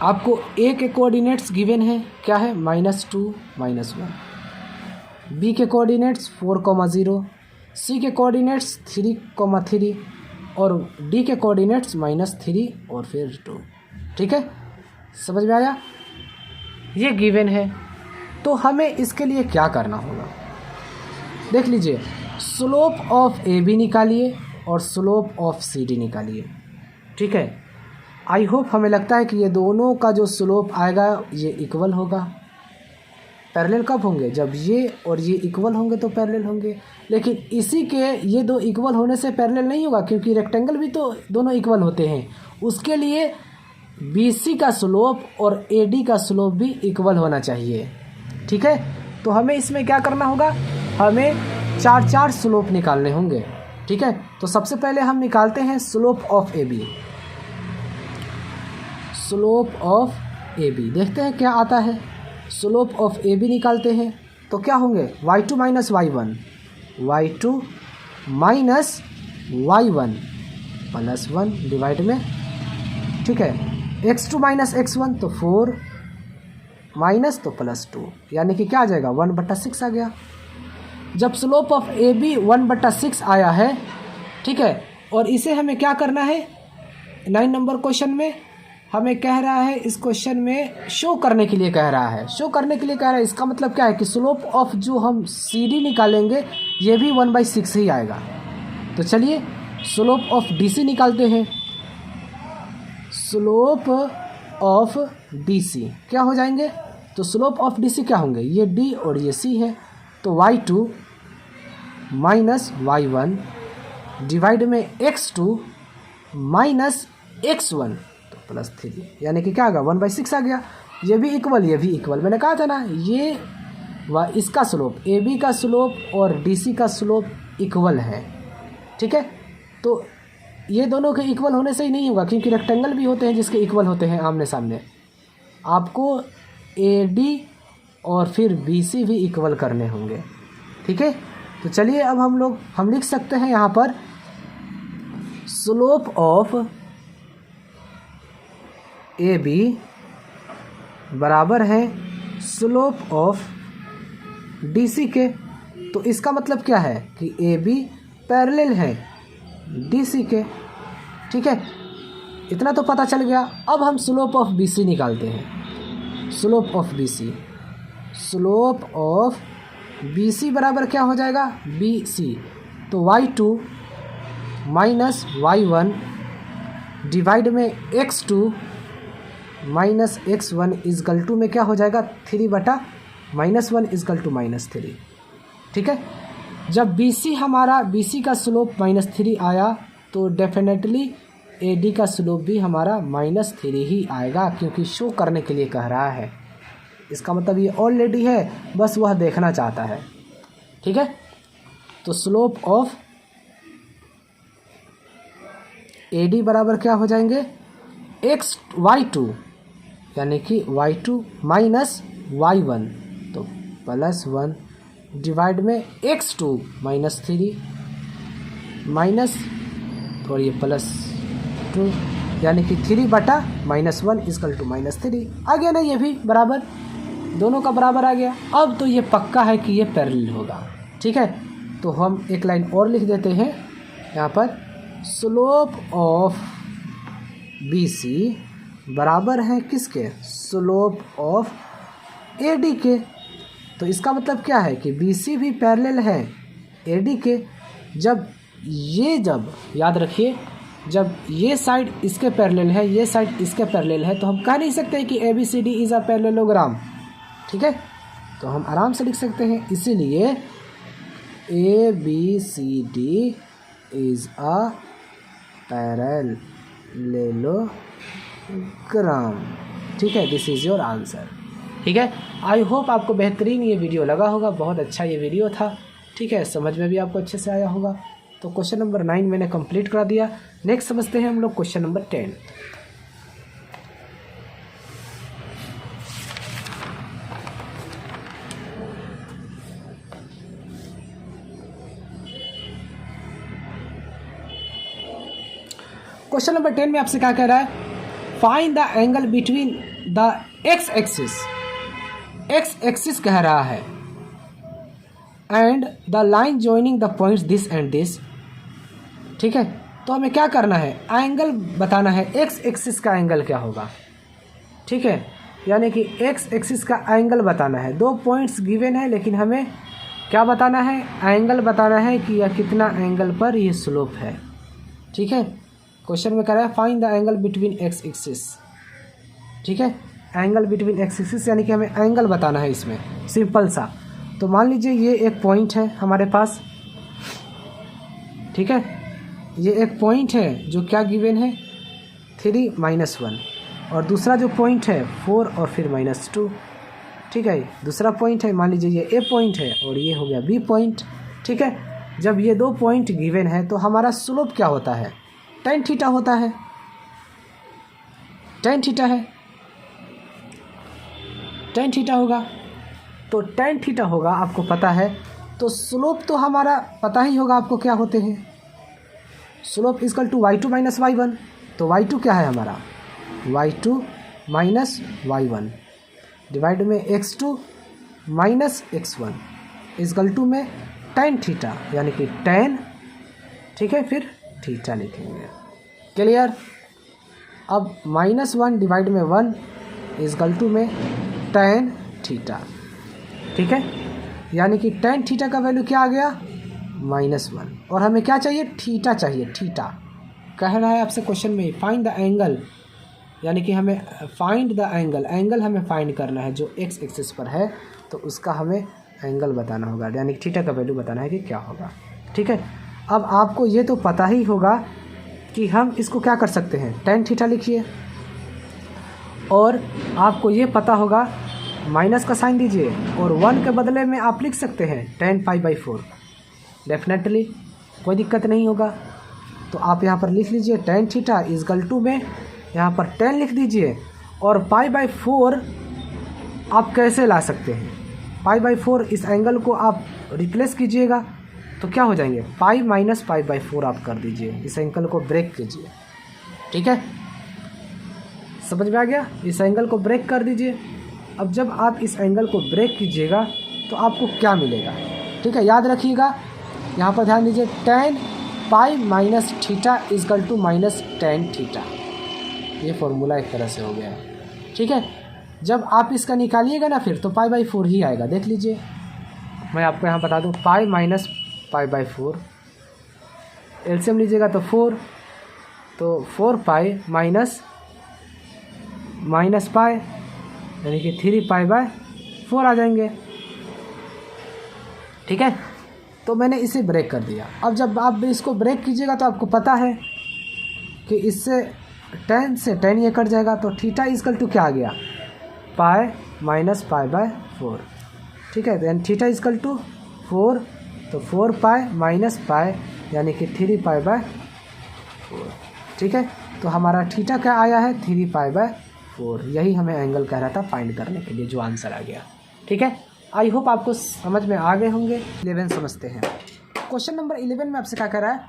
आपको ए के कोऑर्डिनेट्स गिवन है, क्या है -2 -1। बी के कोऑर्डिनेट्स 4,0, सी के कोऑर्डिनेट्स 3,3 और डी के कोऑर्डिनेट्स -3 और फिर 2। ठीक है, समझ में आया? ये गिवन है। तो हमें इसके लिए क्या करना होगा, देख लीजिए स्लोप ऑफ ए बी निकालिए और स्लोप ऑफ सी डी निकालिए। ठीक है, आई होप हमें लगता है कि ये दोनों का जो स्लोप आएगा ये इक्वल होगा। पैरेलल कब होंगे, जब ये और ये इक्वल होंगे तो पैरेलल होंगे। लेकिन इसी के ये दो इक्वल होने से पैरेलल नहीं होगा, क्योंकि रेक्टेंगल भी तो दोनों इक्वल होते हैं। उसके लिए BC का स्लोप और AD का स्लोप भी इक्वल होना चाहिए। ठीक है, तो हमें इसमें क्या करना होगा, हमें 4 स्लोप निकालने होंगे। ठीक है, तो सबसे पहले हम निकालते हैं slope of AB। Slope of AB देखते हैं क्या आता है। स्लोप ऑफ AB निकालते हैं तो क्या होंगे, y2 minus y1 plus 1 divide में। ठीक है, x2 माइनस x1 तो 4 माइनस तो +2, यानी कि क्या आ जाएगा 1/6 आ गया। जब स्लोप ऑफ AB 1/6 आया है, ठीक है, और इसे हमें क्या करना है, 9 नंबर क्वेश्चन में हमें कह रहा है, इस क्वेश्चन में शो करने के लिए कह रहा है। शो करने के लिए कह रहा है, इसका मतलब क्या है कि स्लोप ऑफ जो हम CD निकालेंगे ये भी 1/6 ही आएगा। तो चलिए स्लोप ऑफ DC निकालते हैं। स्लोप ऑफ DC क्या हो जाएंगे, तो स्लोप ऑफ DC क्या होंगे, ये D और ये C है, तो y2 माइनस y1 डिवाइड में x2 माइनस x1 तो +3, यानी कि क्या आ गया 1/6 आ गया। ये भी इक्वल, ये भी इक्वल। मैंने कहा था ना, ये इसका स्लोप AB का स्लोप और DC का स्लोप इक्वल है। ठीक है, तो ये दोनों के इक्वल होने से ही नहीं होगा, क्योंकि रेक्टेंगल भी होते हैं जिसके इक्वल होते हैं आमने सामने। आपको AD और फिर BC भी इक्वल करने होंगे। ठीक है, तो चलिए अब हम लिख सकते हैं यहाँ पर स्लोप ऑफ AB बराबर है स्लोप ऑफ DC के। तो इसका मतलब क्या है कि AB पैरेलल है DC के। ठीक है, इतना तो पता चल गया। अब हम स्लोप ऑफ BC निकालते हैं। Slope of BC, slope of BC बराबर क्या हो जाएगा, BC, तो y2 माइनस y1 डिवाइड में x2 minus x1 is equal to में क्या हो जाएगा 3/-1 इजकल टू -3। ठीक है, जब BC का स्लोप -3 आया तो डेफिनेटली AD का स्लोप भी हमारा -3 ही आएगा, क्योंकि शो करने के लिए कह रहा है। इसका मतलब ये ऑलरेडी है, बस वह देखना चाहता है। ठीक है, तो स्लोप ऑफ AD बराबर क्या हो जाएंगे, y2 यानी कि y2 माइनस y1 तो +1 डिवाइड में x2 -3 माइनस और ये +2, यानी कि 3/-1 इजकल टू -3 आ गया ना। ये भी बराबर, दोनों का बराबर आ गया। अब तो ये पक्का है कि ये पैरेलल होगा। ठीक है, तो हम एक लाइन और लिख देते हैं यहाँ पर, स्लोप ऑफ BC बराबर है किसके, स्लोप ऑफ AD के। तो इसका मतलब क्या है कि BC भी पैरेलल है AD के। जब याद रखिए, जब ये साइड इसके पैरेलल है, ये साइड इसके पैरेलल है, तो हम कह नहीं सकते हैं कि ABCD इज़ अ पैरेललोग्राम। ठीक है, तो हम आराम से लिख सकते हैं। इसीलिए ABCD is a पैरेललोग्राम। ठीक है, दिस इज़ योर आंसर। ठीक है, आई होप आपको बेहतरीन ये वीडियो लगा होगा, बहुत अच्छा ये वीडियो था। ठीक है, समझ में भी आपको अच्छे से आया होगा। तो क्वेश्चन नंबर 9 मैंने कंप्लीट करा दिया। नेक्स्ट समझते हैं हम लोग क्वेश्चन नंबर 10। क्वेश्चन नंबर 10 में आपसे क्या कह रहा है, find the angle between the x axis. X axis कह रहा है and the line joining the points this and this. ठीक है, तो हमें क्या करना है, एंगल बताना है, एक्स एक्सिस का एंगल क्या होगा। ठीक है, यानी कि एक्स एक्सिस का एंगल बताना है। 2 पॉइंट्स गिवन है, लेकिन हमें क्या बताना है, एंगल बताना है कि यह कितना एंगल पर ये स्लोप है। ठीक है, क्वेश्चन में कह रहा है find the angle between x axis. ठीक है, एंगल बिटवीन एक्स एक्सिस यानी कि हमें एंगल बताना है इसमें, सिंपल सा। तो मान लीजिए ये एक पॉइंट है हमारे पास। ठीक है, ये एक पॉइंट है जो क्या गिवन है 3 - 1, और दूसरा जो पॉइंट है 4 और फिर -2। ठीक है, दूसरा पॉइंट है, मान लीजिए ये ए पॉइंट है और ये हो गया बी पॉइंट। ठीक है, जब ये 2 पॉइंट गिवन है तो हमारा स्लोप क्या होता है, tan थीटा होता है। tan थीटा है, tan थीटा होगा। तो tan थीटा होगा, आपको पता है। तो स्लोप तो हमारा पता ही होगा आपको क्या होते हैं, slope equal to y2 - y1। तो y2 क्या है हमारा, y2 - y1 डिवाइड में x2 - x1 इक्वल टू में tan थीटा, यानी कि tan। ठीक है, फिर थीटा लिखेंगे। क्लियर। अब -1 डिवाइड में 1 इक्वल टू में tan थीटा। ठीक है, यानी कि tan थीटा का वैल्यू क्या आ गया, -1। और हमें क्या चाहिए, थीटा चाहिए। थीटा कह रहा है आपसे क्वेश्चन में फाइंड द एंगल, यानी कि हमें फाइंड द एंगल, एंगल हमें फाइंड करना है जो एक्स एक्सिस पर है। तो उसका हमें एंगल बताना होगा, यानी कि थीटा का वैल्यू बताना है कि क्या होगा। ठीक है, अब आपको ये तो पता ही होगा कि हम इसको क्या कर सकते हैं, tan थीटा लिखिए। और आपको ये पता होगा, माइनस का साइन दीजिए और 1 के बदले में आप लिख सकते हैं tan π/4। डेफिनेटली कोई दिक्कत नहीं होगा। तो आप यहाँ पर लिख लीजिए tan थीटा इक्वल टू में यहाँ पर 10 लिख दीजिए। और π/4 आप कैसे ला सकते हैं, π/4 इस एंगल को आप रिप्लेस कीजिएगा तो क्या हो जाएंगे, पाई - π/4 आप कर दीजिए, इस एंगल को ब्रेक कीजिए। ठीक है, समझ में आ गया, इस एंगल को ब्रेक कर दीजिए। अब जब आप इस एंगल को ब्रेक कीजिएगा तो आपको क्या मिलेगा। ठीक है, याद रखिएगा, यहाँ पर ध्यान दीजिए, tan π - theta equal to -tan theta. ये फॉर्मूला एक तरह से हो गया है। ठीक है, जब आप इसका निकालिएगा ना फिर तो π/4 ही आएगा। देख लीजिए, मैं आपको यहाँ बता दूँ, पाई - π/4 एलसीएम लीजिएगा तो 4, तो 4 पाई माइनस पाई यानी कि 3 π/4 आ जाएंगे। ठीक है, तो मैंने इसे ब्रेक कर दिया। अब जब आप इसको ब्रेक कीजिएगा तो आपको पता है कि इससे tan से tan ये कट जाएगा। तो थीटा इक्वल टू क्या आ गया, पाई - π/4। ठीक है, देन थीटा इक्वल टू 4, तो 4 पाई माइनस पाई यानी कि 3 π/4। ठीक है, तो हमारा थीटा क्या आया है, 3 π/4। यही हमें एंगल कह रहा था फाइंड करने के लिए, जो आंसर आ गया। ठीक है, आई होप आपको समझ में आ गए होंगे। 11 समझते हैं। क्वेश्चन नंबर 11 में आपसे क्या कह रहा है,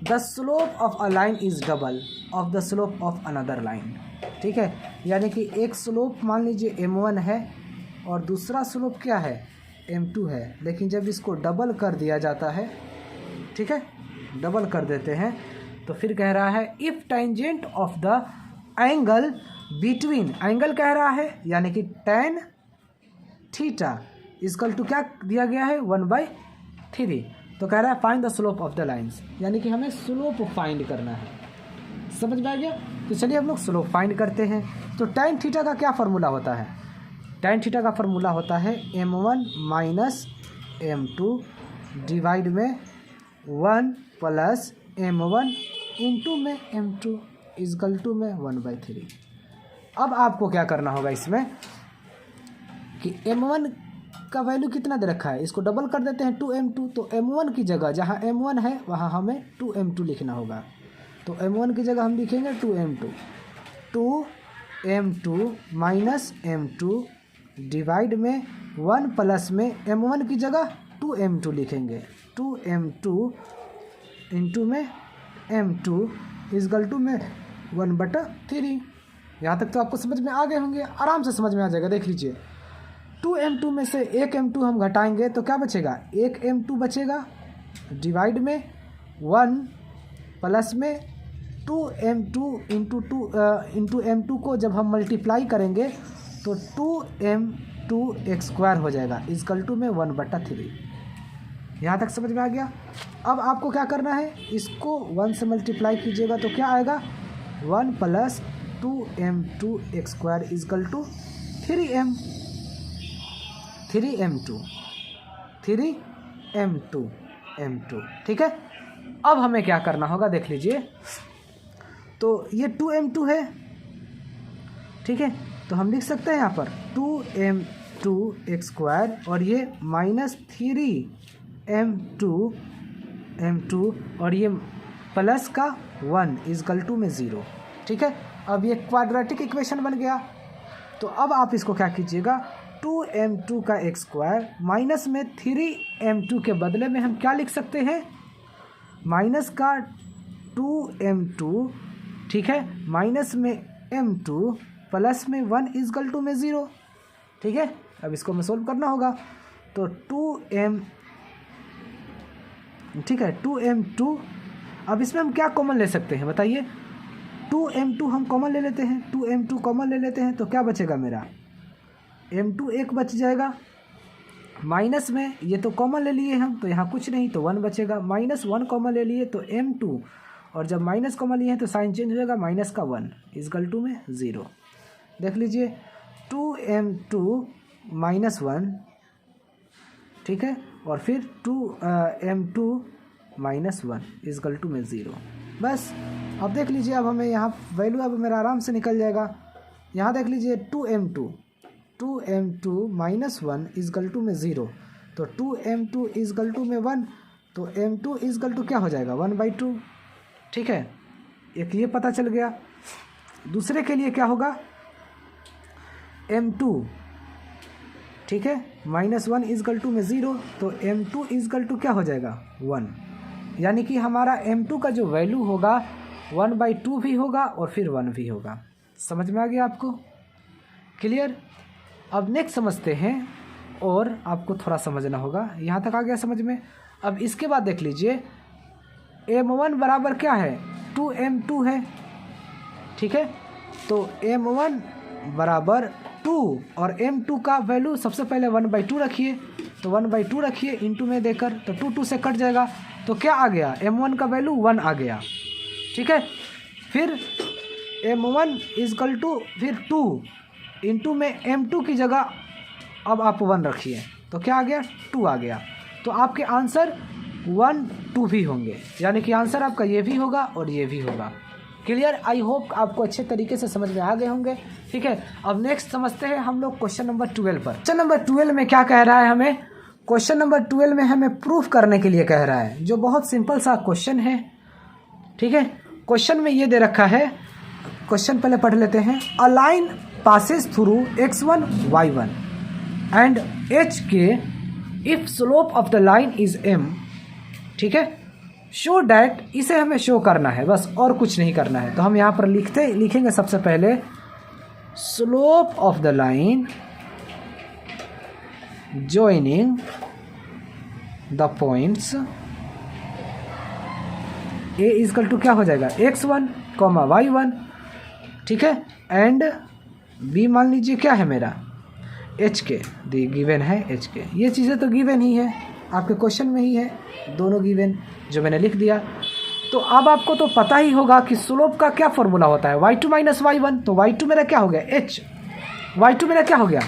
the slope of a line is double of the slope of another line. ठीक है, यानी कि एक स्लोप मान लीजिए m1 है और दूसरा स्लोप क्या है, m2 है। लेकिन जब इसको डबल कर दिया जाता है, ठीक है, डबल कर देते हैं, तो फिर कह रहा है if tangent of the angle between, angle कह रहा है यानी कि tan थीटा इक्वल टू क्या दिया गया है, 1/3। तो कह रहा है find the slope of the lines, यानी कि हमें स्लोप फाइंड करना है। समझ में आ गया। तो चलिए हम लोग स्लोप फाइंड करते हैं। तो tan थीटा का क्या फार्मूला होता है, tan थीटा का फार्मूला होता है m1 - m2 डिवाइड में 1 प्लस m1 इंटू में m2 इजकल टू में 1/3। अब आपको क्या करना होगा इसमें कि m1 का वैल्यू कितना दे रखा है, इसको डबल कर देते हैं 2m2। तो m1 की जगह जहाँ m1 है वहाँ हमें 2m2 लिखना होगा। तो m1 की जगह हम लिखेंगे 2m2 माइनस m2 डिवाइड में 1 प्लस में m1 की जगह 2m2 लिखेंगे। 2m2 इंटू में m2 इजकल टू में 1/3। यहाँ तक तो आपको समझ में आ गए होंगे, आराम से समझ में आ जाएगा। देख लीजिए 2m2 में से 1m2 हम घटाएंगे तो क्या बचेगा, 1m2 बचेगा डिवाइड में 1 प्लस में 2m2 इंटू m2 को जब हम मल्टीप्लाई करेंगे तो 2m2 x² हो जाएगा इजकल टू में 1/3। यहाँ तक समझ में आ गया। अब आपको क्या करना है, इसको 1 से मल्टीप्लाई कीजिएगा तो क्या आएगा, 1 plus 2m2 x² is equal to 3m2। ठीक है। अब हमें क्या करना होगा, देख लीजिए। तो ये 2m2 है, ठीक है। तो हम लिख सकते हैं यहाँ पर 2m2 x² और ये माइनस 3m2 और ये प्लस का 1 इजकल टू में 0। ठीक है। अब ये क्वाड्रेटिक इक्वेशन बन गया। तो अब आप इसको क्या कीजिएगा, 2m2 का x² माइनस में 3m2 के बदले में हम क्या लिख सकते हैं, माइनस का 2m2, ठीक है, माइनस में m2 प्लस में 1 इजकल टू में 0। ठीक है। अब इसको हमें सोल्व करना होगा। तो 2m2, अब इसमें हम क्या कॉमन ले सकते हैं बताइए। 2m2 हम कॉमन ले लेते हैं, 2m2 कॉमन ले लेते हैं तो क्या बचेगा मेरा, m2 एक बच जाएगा, माइनस में ये तो कॉमन ले लिए हम तो यहाँ कुछ नहीं, तो 1 बचेगा, माइनस 1 कॉमन ले लिए तो m2, और जब माइनस कॉमन लिए हैं तो साइन चेंज हो जाएगा, माइनस का 1 इजकल टू में 0। देख लीजिए 2m2 माइनस 1, ठीक है, और फिर 2m2 माइनस 1 इजकल टू में 0। बस अब देख लीजिए, अब हमें यहाँ वैल्यू अब मेरा आराम से निकल जाएगा। यहाँ देख लीजिए 2m2 माइनस 1 इजकल टू में 0, तो 2m2 इजकल टू में 1, तो m2 इजकल टू क्या हो जाएगा 1/2। ठीक है, एक ये पता चल गया। दूसरे के लिए क्या होगा, m2, ठीक है, माइनस 1 इजकल टू में 0, तो m2 इजकल टू क्या हो जाएगा 1, यानी कि हमारा m2 का जो वैल्यू होगा 1/2 भी होगा और फिर 1 भी होगा। समझ में आ गया आपको, क्लियर। अब नेक्स्ट समझते हैं, और आपको थोड़ा समझना होगा। यहाँ तक आ गया समझ में। अब इसके बाद देख लीजिए m1 बराबर क्या है, 2m2 है, ठीक है। तो m1 बराबर 2 और m2 का वैल्यू सबसे पहले 1/2 रखिए, तो 1/2 रखिए इंटू में देकर, तो 2 से कट जाएगा, तो क्या आ गया, m1 का वैल्यू 1 आ गया। ठीक है। फिर m1 इजकल टू फिर 2 इंटू में m2 की जगह अब आप 1 रखिए, तो क्या आ गया, 2 आ गया। तो आपके आंसर 1, 2 भी होंगे, यानी कि आंसर आपका ये भी होगा और ये भी होगा। क्लियर। आई होप आपको अच्छे तरीके से समझ में आ गए होंगे। ठीक है। अब नेक्स्ट समझते हैं हम लोग क्वेश्चन नंबर 12 पर। क्वेश्चन नंबर 12 में क्या कह रहा है हमें, क्वेश्चन नंबर 12 में हमें प्रूफ करने के लिए कह रहा है, जो बहुत सिंपल सा क्वेश्चन है। ठीक है। क्वेश्चन में ये दे रखा है, क्वेश्चन पहले पढ़ लेते हैं। A line passes through x1 y1 and hk if slope of the line is m। ठीक है। शो डैट, इसे हमें शो करना है बस, और कुछ नहीं करना है। तो हम यहाँ पर लिखेंगे सबसे पहले slope of the line joining the points a is equal to क्या हो जाएगा, x1, y1, ठीक है, एंड b मान लीजिए क्या है मेरा, hk, दी गिवन है hk। ये चीज़ें तो गिवन ही है, आपके क्वेश्चन में ही है, दोनों गिवन जो मैंने लिख दिया। तो अब आपको तो पता ही होगा कि स्लोप का क्या फॉर्मूला होता है, y2 माइनस y1। तो y2 मेरा क्या हो गया, y2 मेरा क्या हो गया,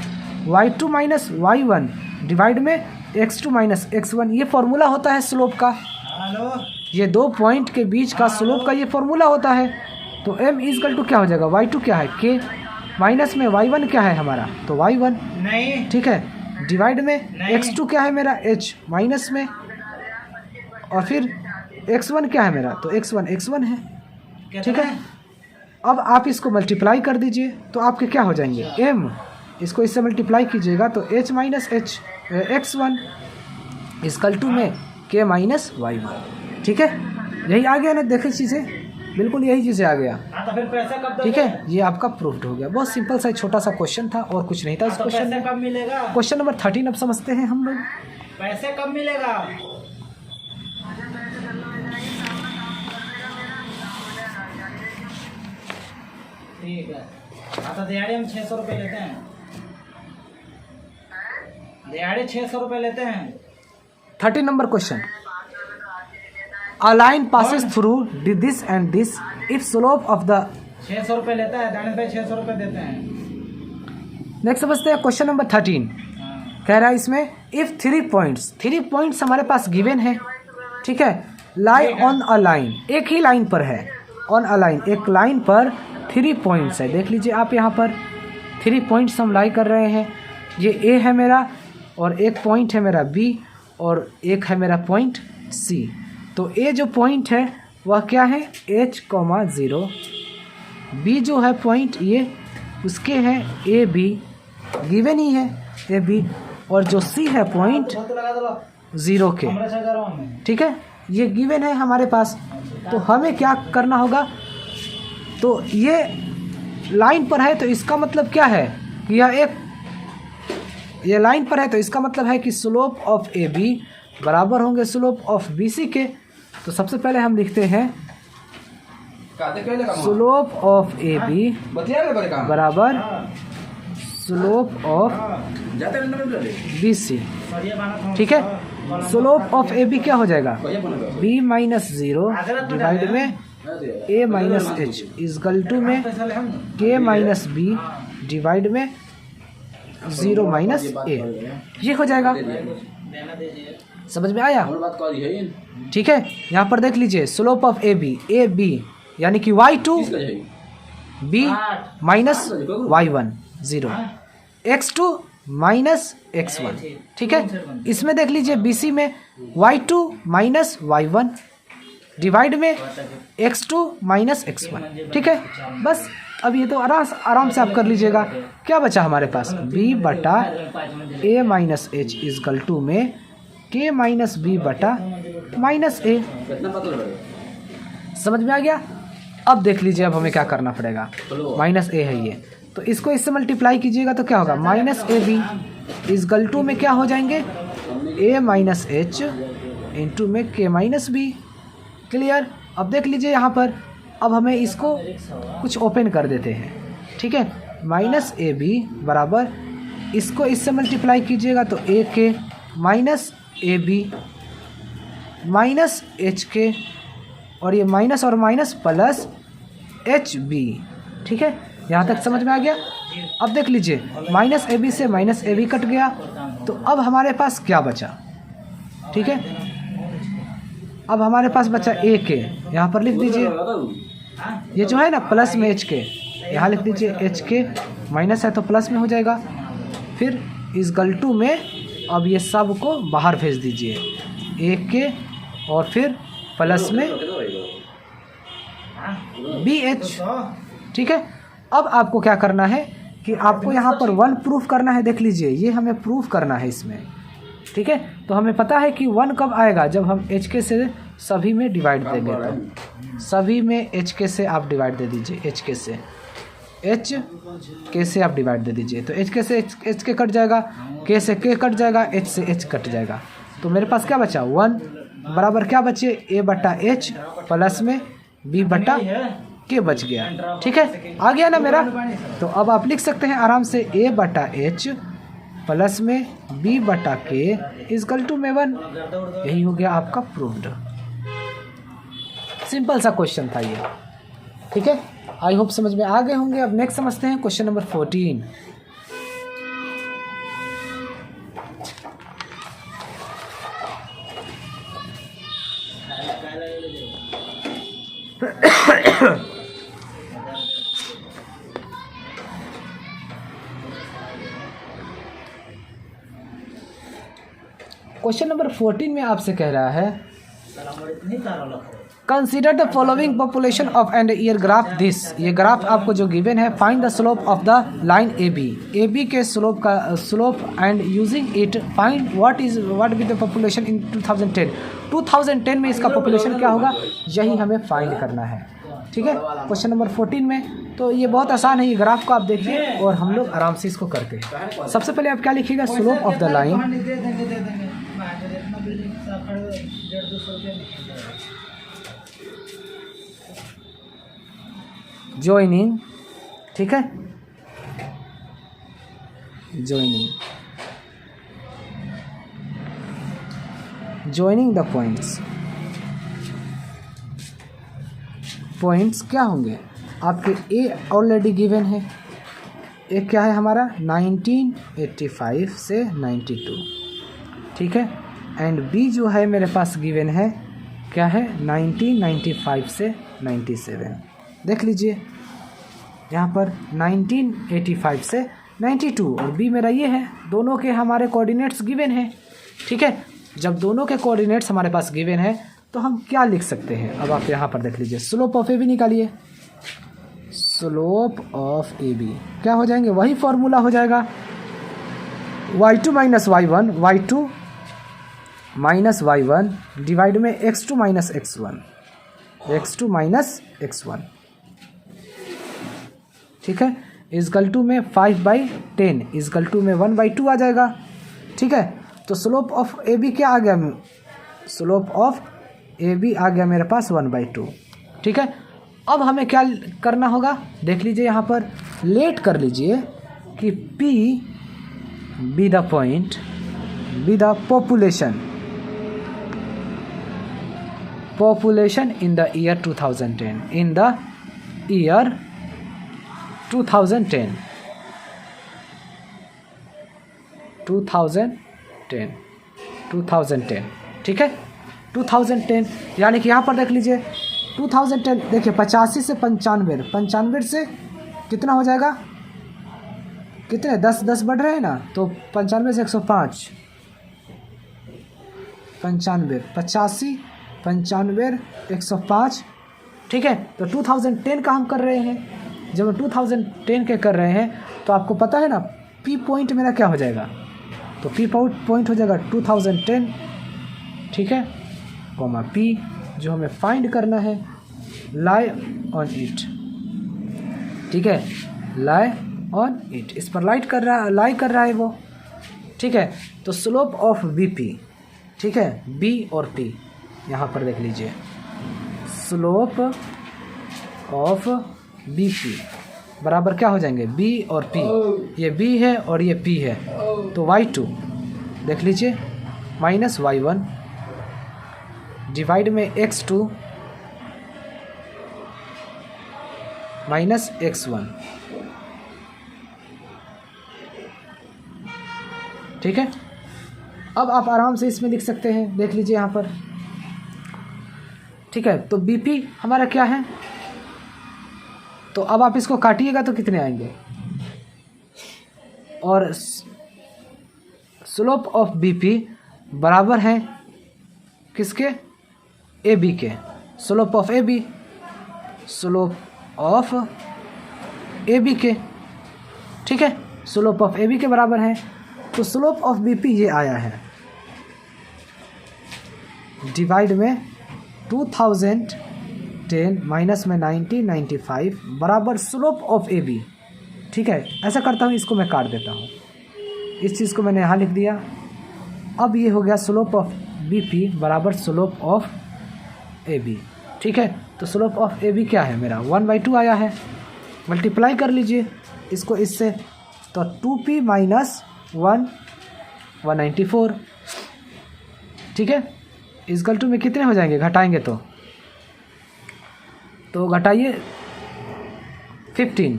y2 माइनस y1 डिवाइड में x2 माइनस x1 ये फॉर्मूला होता है स्लोप का। ये 2 पॉइंट के बीच का स्लोप का ये फॉर्मूला होता है। तो m इजकल टू क्या हो जाएगा, y2 क्या है k, माइनस में y1 क्या है हमारा, तो y1 नहीं, ठीक है, डिवाइड में x2 क्या है मेरा h माइनस में, और फिर x1 क्या है मेरा, तो x1 है, ठीक है। अब आप इसको मल्टीप्लाई कर दीजिए तो आपके क्या हो जाएंगे, m इसको इससे मल्टीप्लाई कीजिएगा तो h minus h x1 is equal to में k माइनस y1, ठीक है। यही आ गया ना, देखे चीज़ें, बिल्कुल यही चीज़ें आ गया, तो फिर पैसा कब दोगे? ठीक है। ये आपका प्रूफ्ड हो गया, बहुत सिंपल सा छोटा सा क्वेश्चन था और कुछ नहीं था इस क्वेश्चन में। कब मिलेगा? क्वेश्चन नंबर 13 अब समझते हैं हम लोग। पैसे कब मिलेगा? ठीक है, तो दिहाड़ी हम 600 रुपये लेते हैं, दिहाड़ी 600 रुपये लेते हैं। 13 number question, a line passes through this and this if slope of the 600 रुपये लेता है दानिश भाई, 600 रुपये देते हैं। नेक्स्ट समझते हैं क्वेश्चन नंबर 13। कह रहा है इसमें इफ 3 पॉइंट्स हमारे पास गिवन है, ठीक है, लाई ऑन अ लाइन, एक ही लाइन पर है, ऑन अ लाइन, एक लाइन पर 3 पॉइंट्स है। देख लीजिए आप यहाँ पर 3 पॉइंट्स हम लाई कर रहे हैं। ये ए है मेरा और एक पॉइंट है मेरा बी और एक है मेरा पॉइंट सी। तो ए जो पॉइंट है वह क्या है, h,0, बी जो है पॉइंट ये उसके हैं ए बी, गिवन ही है ए बी, और जो सी है पॉइंट 0 के, ठीक है, ये गिवन है हमारे पास। तो हमें क्या करना होगा, तो ये लाइन पर है तो इसका मतलब क्या है कि ये लाइन पर है तो इसका मतलब है कि स्लोप ऑफ ए बी बराबर होंगे स्लोप ऑफ बी सी के। तो सबसे पहले हम लिखते हैं स्लोप ऑफ ए बी बराबर स्लोप ऑफ बी सी, ठीक है। स्लोप ऑफ ए बी क्या हो जाएगा, b माइनस 0 डिवाइड में a minus h is equal to में k माइनस बी डिवाइड में 0 माइनस a, ये हो जाएगा। समझ में आया, ठीक है। यहाँ पर देख लीजिए स्लोप ऑफ ए बी यानी कि y2 b minus y1 0 x2 minus x1, ठीक है। इसमें देख लीजिए BC में y2 माइनस y1 डिवाइड में x2 माइनस x1, ठीक है। बस अब ये तो आराम से आप कर लीजिएगा। क्या बचा हमारे पास, b बटा a minus h is equal to में k माइनस b बटा माइनस a। समझ में आ गया। अब देख लीजिए अब हमें क्या करना पड़ेगा, माइनस a है ये, तो इसको इससे मल्टीप्लाई कीजिएगा तो क्या होगा, minus A B is equal to में क्या हो जाएंगे, a माइनस h इंटू में k माइनस बी। क्लियर। अब देख लीजिए यहाँ पर, अब हमें इसको कुछ ओपन कर देते हैं, ठीक है। माइनस ए बी बराबर इसको इससे मल्टीप्लाई कीजिएगा तो A K minus A B minus H K, और ये माइनस और माइनस प्लस एच बी, ठीक है। यहाँ तक समझ में आ गया। अब देख लीजिए माइनस ए बी से माइनस ए बी कट गया, तो अब हमारे पास क्या बचा, ठीक है। अब हमारे पास बचा ए के, यहाँ पर लिख दीजिए, ये जो है ना प्लस में एच के, यहाँ लिख दीजिए एच के, माइनस है तो प्लस में हो जाएगा। फिर इस गलटू में अब ये सब को बाहर भेज दीजिए, ए के और फिर प्लस में बी एच, ठीक है। अब आपको क्या करना है कि आपको यहाँ पर 1 प्रूफ करना है। देख लीजिए ये हमें प्रूफ करना है इसमें, ठीक है। तो हमें पता है कि 1 कब आएगा, जब हम एच के से सभी में डिवाइड देंगे, तो सभी में एच के से आप डिवाइड दे दीजिए, एच के से एच के से आप डिवाइड दे दीजिए, तो एच के से एच के कट जाएगा, के से के कट जाएगा, एच से एच कट जाएगा। तो मेरे पास क्या बचा, 1 बराबर क्या बचे, ए बटा एच प्लस में बी बटा के बच गया, ठीक है। आ गया ना मेरा। तो अब आप लिख सकते हैं आराम से ए बटा एच प्लस में बी बटा के इजकल टू में 1। यही हो गया आपका प्रूव्ड। सिंपल सा क्वेश्चन था ये, ठीक है। आई होप समझ में आ गए होंगे। अब नेक्स्ट समझते हैं क्वेश्चन नंबर 14। क्वेश्चन नंबर 14 में आपसे कह रहा है consider the following population of and year graph this. ये ग्राफ आपको जो गिवन है, find the slope of the line A B के slope and using it find what be the population in 2010 में इसका पॉपुलेशन क्या होगा, यही हमें फाइंड करना है। ठीक है, क्वेश्चन नंबर 14 में। तो ये बहुत आसान है, ये ग्राफ को आप देखिए और हम लोग आराम से इसको करते हैं। सबसे पहले आप क्या लिखिएगा, slope of the line joining, ठीक है, ज्वाइनिंग द पॉइंट्स क्या होंगे आपके, ए ऑलरेडी गिवन है, ए क्या है हमारा 1985 से 92, ठीक है, एंड बी जो है मेरे पास गिवन है क्या है 1995 से 97। देख लीजिए यहाँ पर 1985 से 92 और बी मेरा ये है, दोनों के हमारे कोऑर्डिनेट्स गिवन है। ठीक है, जब दोनों के कोऑर्डिनेट्स हमारे पास गिवन है तो हम क्या लिख सकते हैं, अब आप यहाँ पर देख लीजिए, स्लोप ऑफ ए बी निकालिए। स्लोप ऑफ ए बी क्या हो जाएंगे, वही फॉर्मूला हो जाएगा y2 minus y1, y2 minus y1 divide में x2 minus x1, x2 minus x1, ठीक है, इजकल टू में 5/10 इजकल टू में 1/2 आ जाएगा। ठीक है, तो स्लोप ऑफ ए बी क्या आ गया, स्लोप ऑफ ए बी आ गया मेरे पास 1/2। ठीक है, अब हमें क्या करना होगा, देख लीजिए यहाँ पर लेट कर लीजिए कि P be the point B the population in the year 2010, in the year 2010 ठीक है, 2010 यानी कि यहाँ पर देख लीजिए 2010, देखिए 85 से 95 से कितना हो जाएगा, कितने 10 बढ़ रहे हैं ना, तो 95 से 105, 85 105। ठीक है, तो 2010 का हम कर रहे हैं, जब हम 2010 के कर रहे हैं तो आपको पता है ना पी पॉइंट मेरा क्या हो जाएगा, तो पी पॉइंट हो जाएगा 2010, ठीक है, कॉमा पी जो हमें फाइंड करना है, लाई ऑन इट, ठीक है, लाई ऑन इट, इस पर लाई कर रहा है वो। ठीक है, तो स्लोप ऑफ बी पी, ठीक है, बी और पी यहाँ पर देख लीजिए, स्लोप ऑफ बी पी बराबर क्या हो जाएंगे, बी और पी, ये बी है और ये पी है, तो y2 देख लीजिए माइनस y1 डिवाइड में x2 माइनस x1। ठीक है, अब आप आराम से इसमें लिख सकते हैं, देख लीजिए यहाँ पर। ठीक है, तो बीपी हमारा क्या है, तो अब आप इसको काटिएगा तो कितने आएंगे, और स्लोप ऑफ बीपी बराबर है किसके, ए बी के, slope of A B, slope of A B के। ठीक है, स्लोप ऑफ ए बी के बराबर है, तो स्लोप ऑफ बी पी ये आया है डिवाइड में 2010 माइनस में 1995 बराबर स्लोप ऑफ ए बी। ठीक है, ऐसा करता हूँ, इसको मैं काट देता हूँ, इस चीज़ को मैंने यहाँ लिख दिया। अब ये हो गया स्लोप ऑफ बी पी बराबर स्लोप ऑफ ए बी। ठीक है, तो स्लोप ऑफ ए बी क्या है मेरा 1/2 आया है, मल्टीप्लाई कर लीजिए इसको इससे, तो 2p माइनस 194। ठीक है, इजकल टू में कितने हो जाएंगे, घटाएंगे तो घटाइए 15।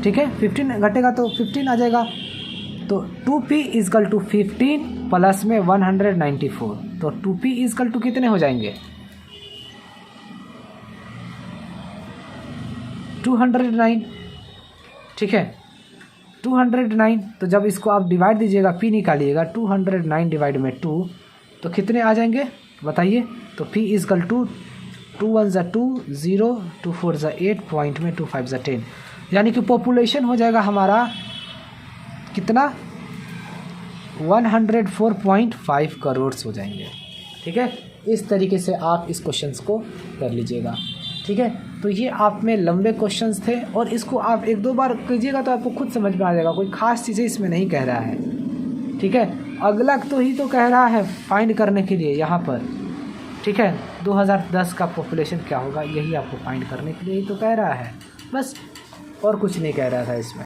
ठीक है, 15 घटेगा तो 15 आ जाएगा, तो 2p इजकल टू 15 प्लस में 194, तो 2p इजकल टू कितने हो जाएंगे 209। ठीक है, 209, तो जब इसको आप डिवाइड दीजिएगा, पी निकालिएगा, 209 डिवाइड में 2 तो कितने आ जाएंगे बताइए। तो पी इजकल टू 2 1 ज़ा 2 0 2 4 ज़ा 8 पॉइंट में 2 5 ज़ा 10, यानी कि पॉपुलेशन हो जाएगा हमारा कितना 104.5 करोड़ हो जाएंगे। ठीक है, इस तरीके से आप इस क्वेश्चंस को कर लीजिएगा। ठीक है, तो ये आप में लंबे क्वेश्चंस थे और इसको आप 1-2 बार कीजिएगा तो आपको खुद समझ में आ जाएगा, कोई ख़ास चीज़ें इसमें नहीं कह रहा है। ठीक है, अगला तो ही तो कह रहा है फाइंड करने के लिए यहाँ पर। ठीक है, 2010 का पॉपुलेशन क्या होगा यही आपको फाइंड करने के लिए ही तो कह रहा है, बस और कुछ नहीं कह रहा था इसमें।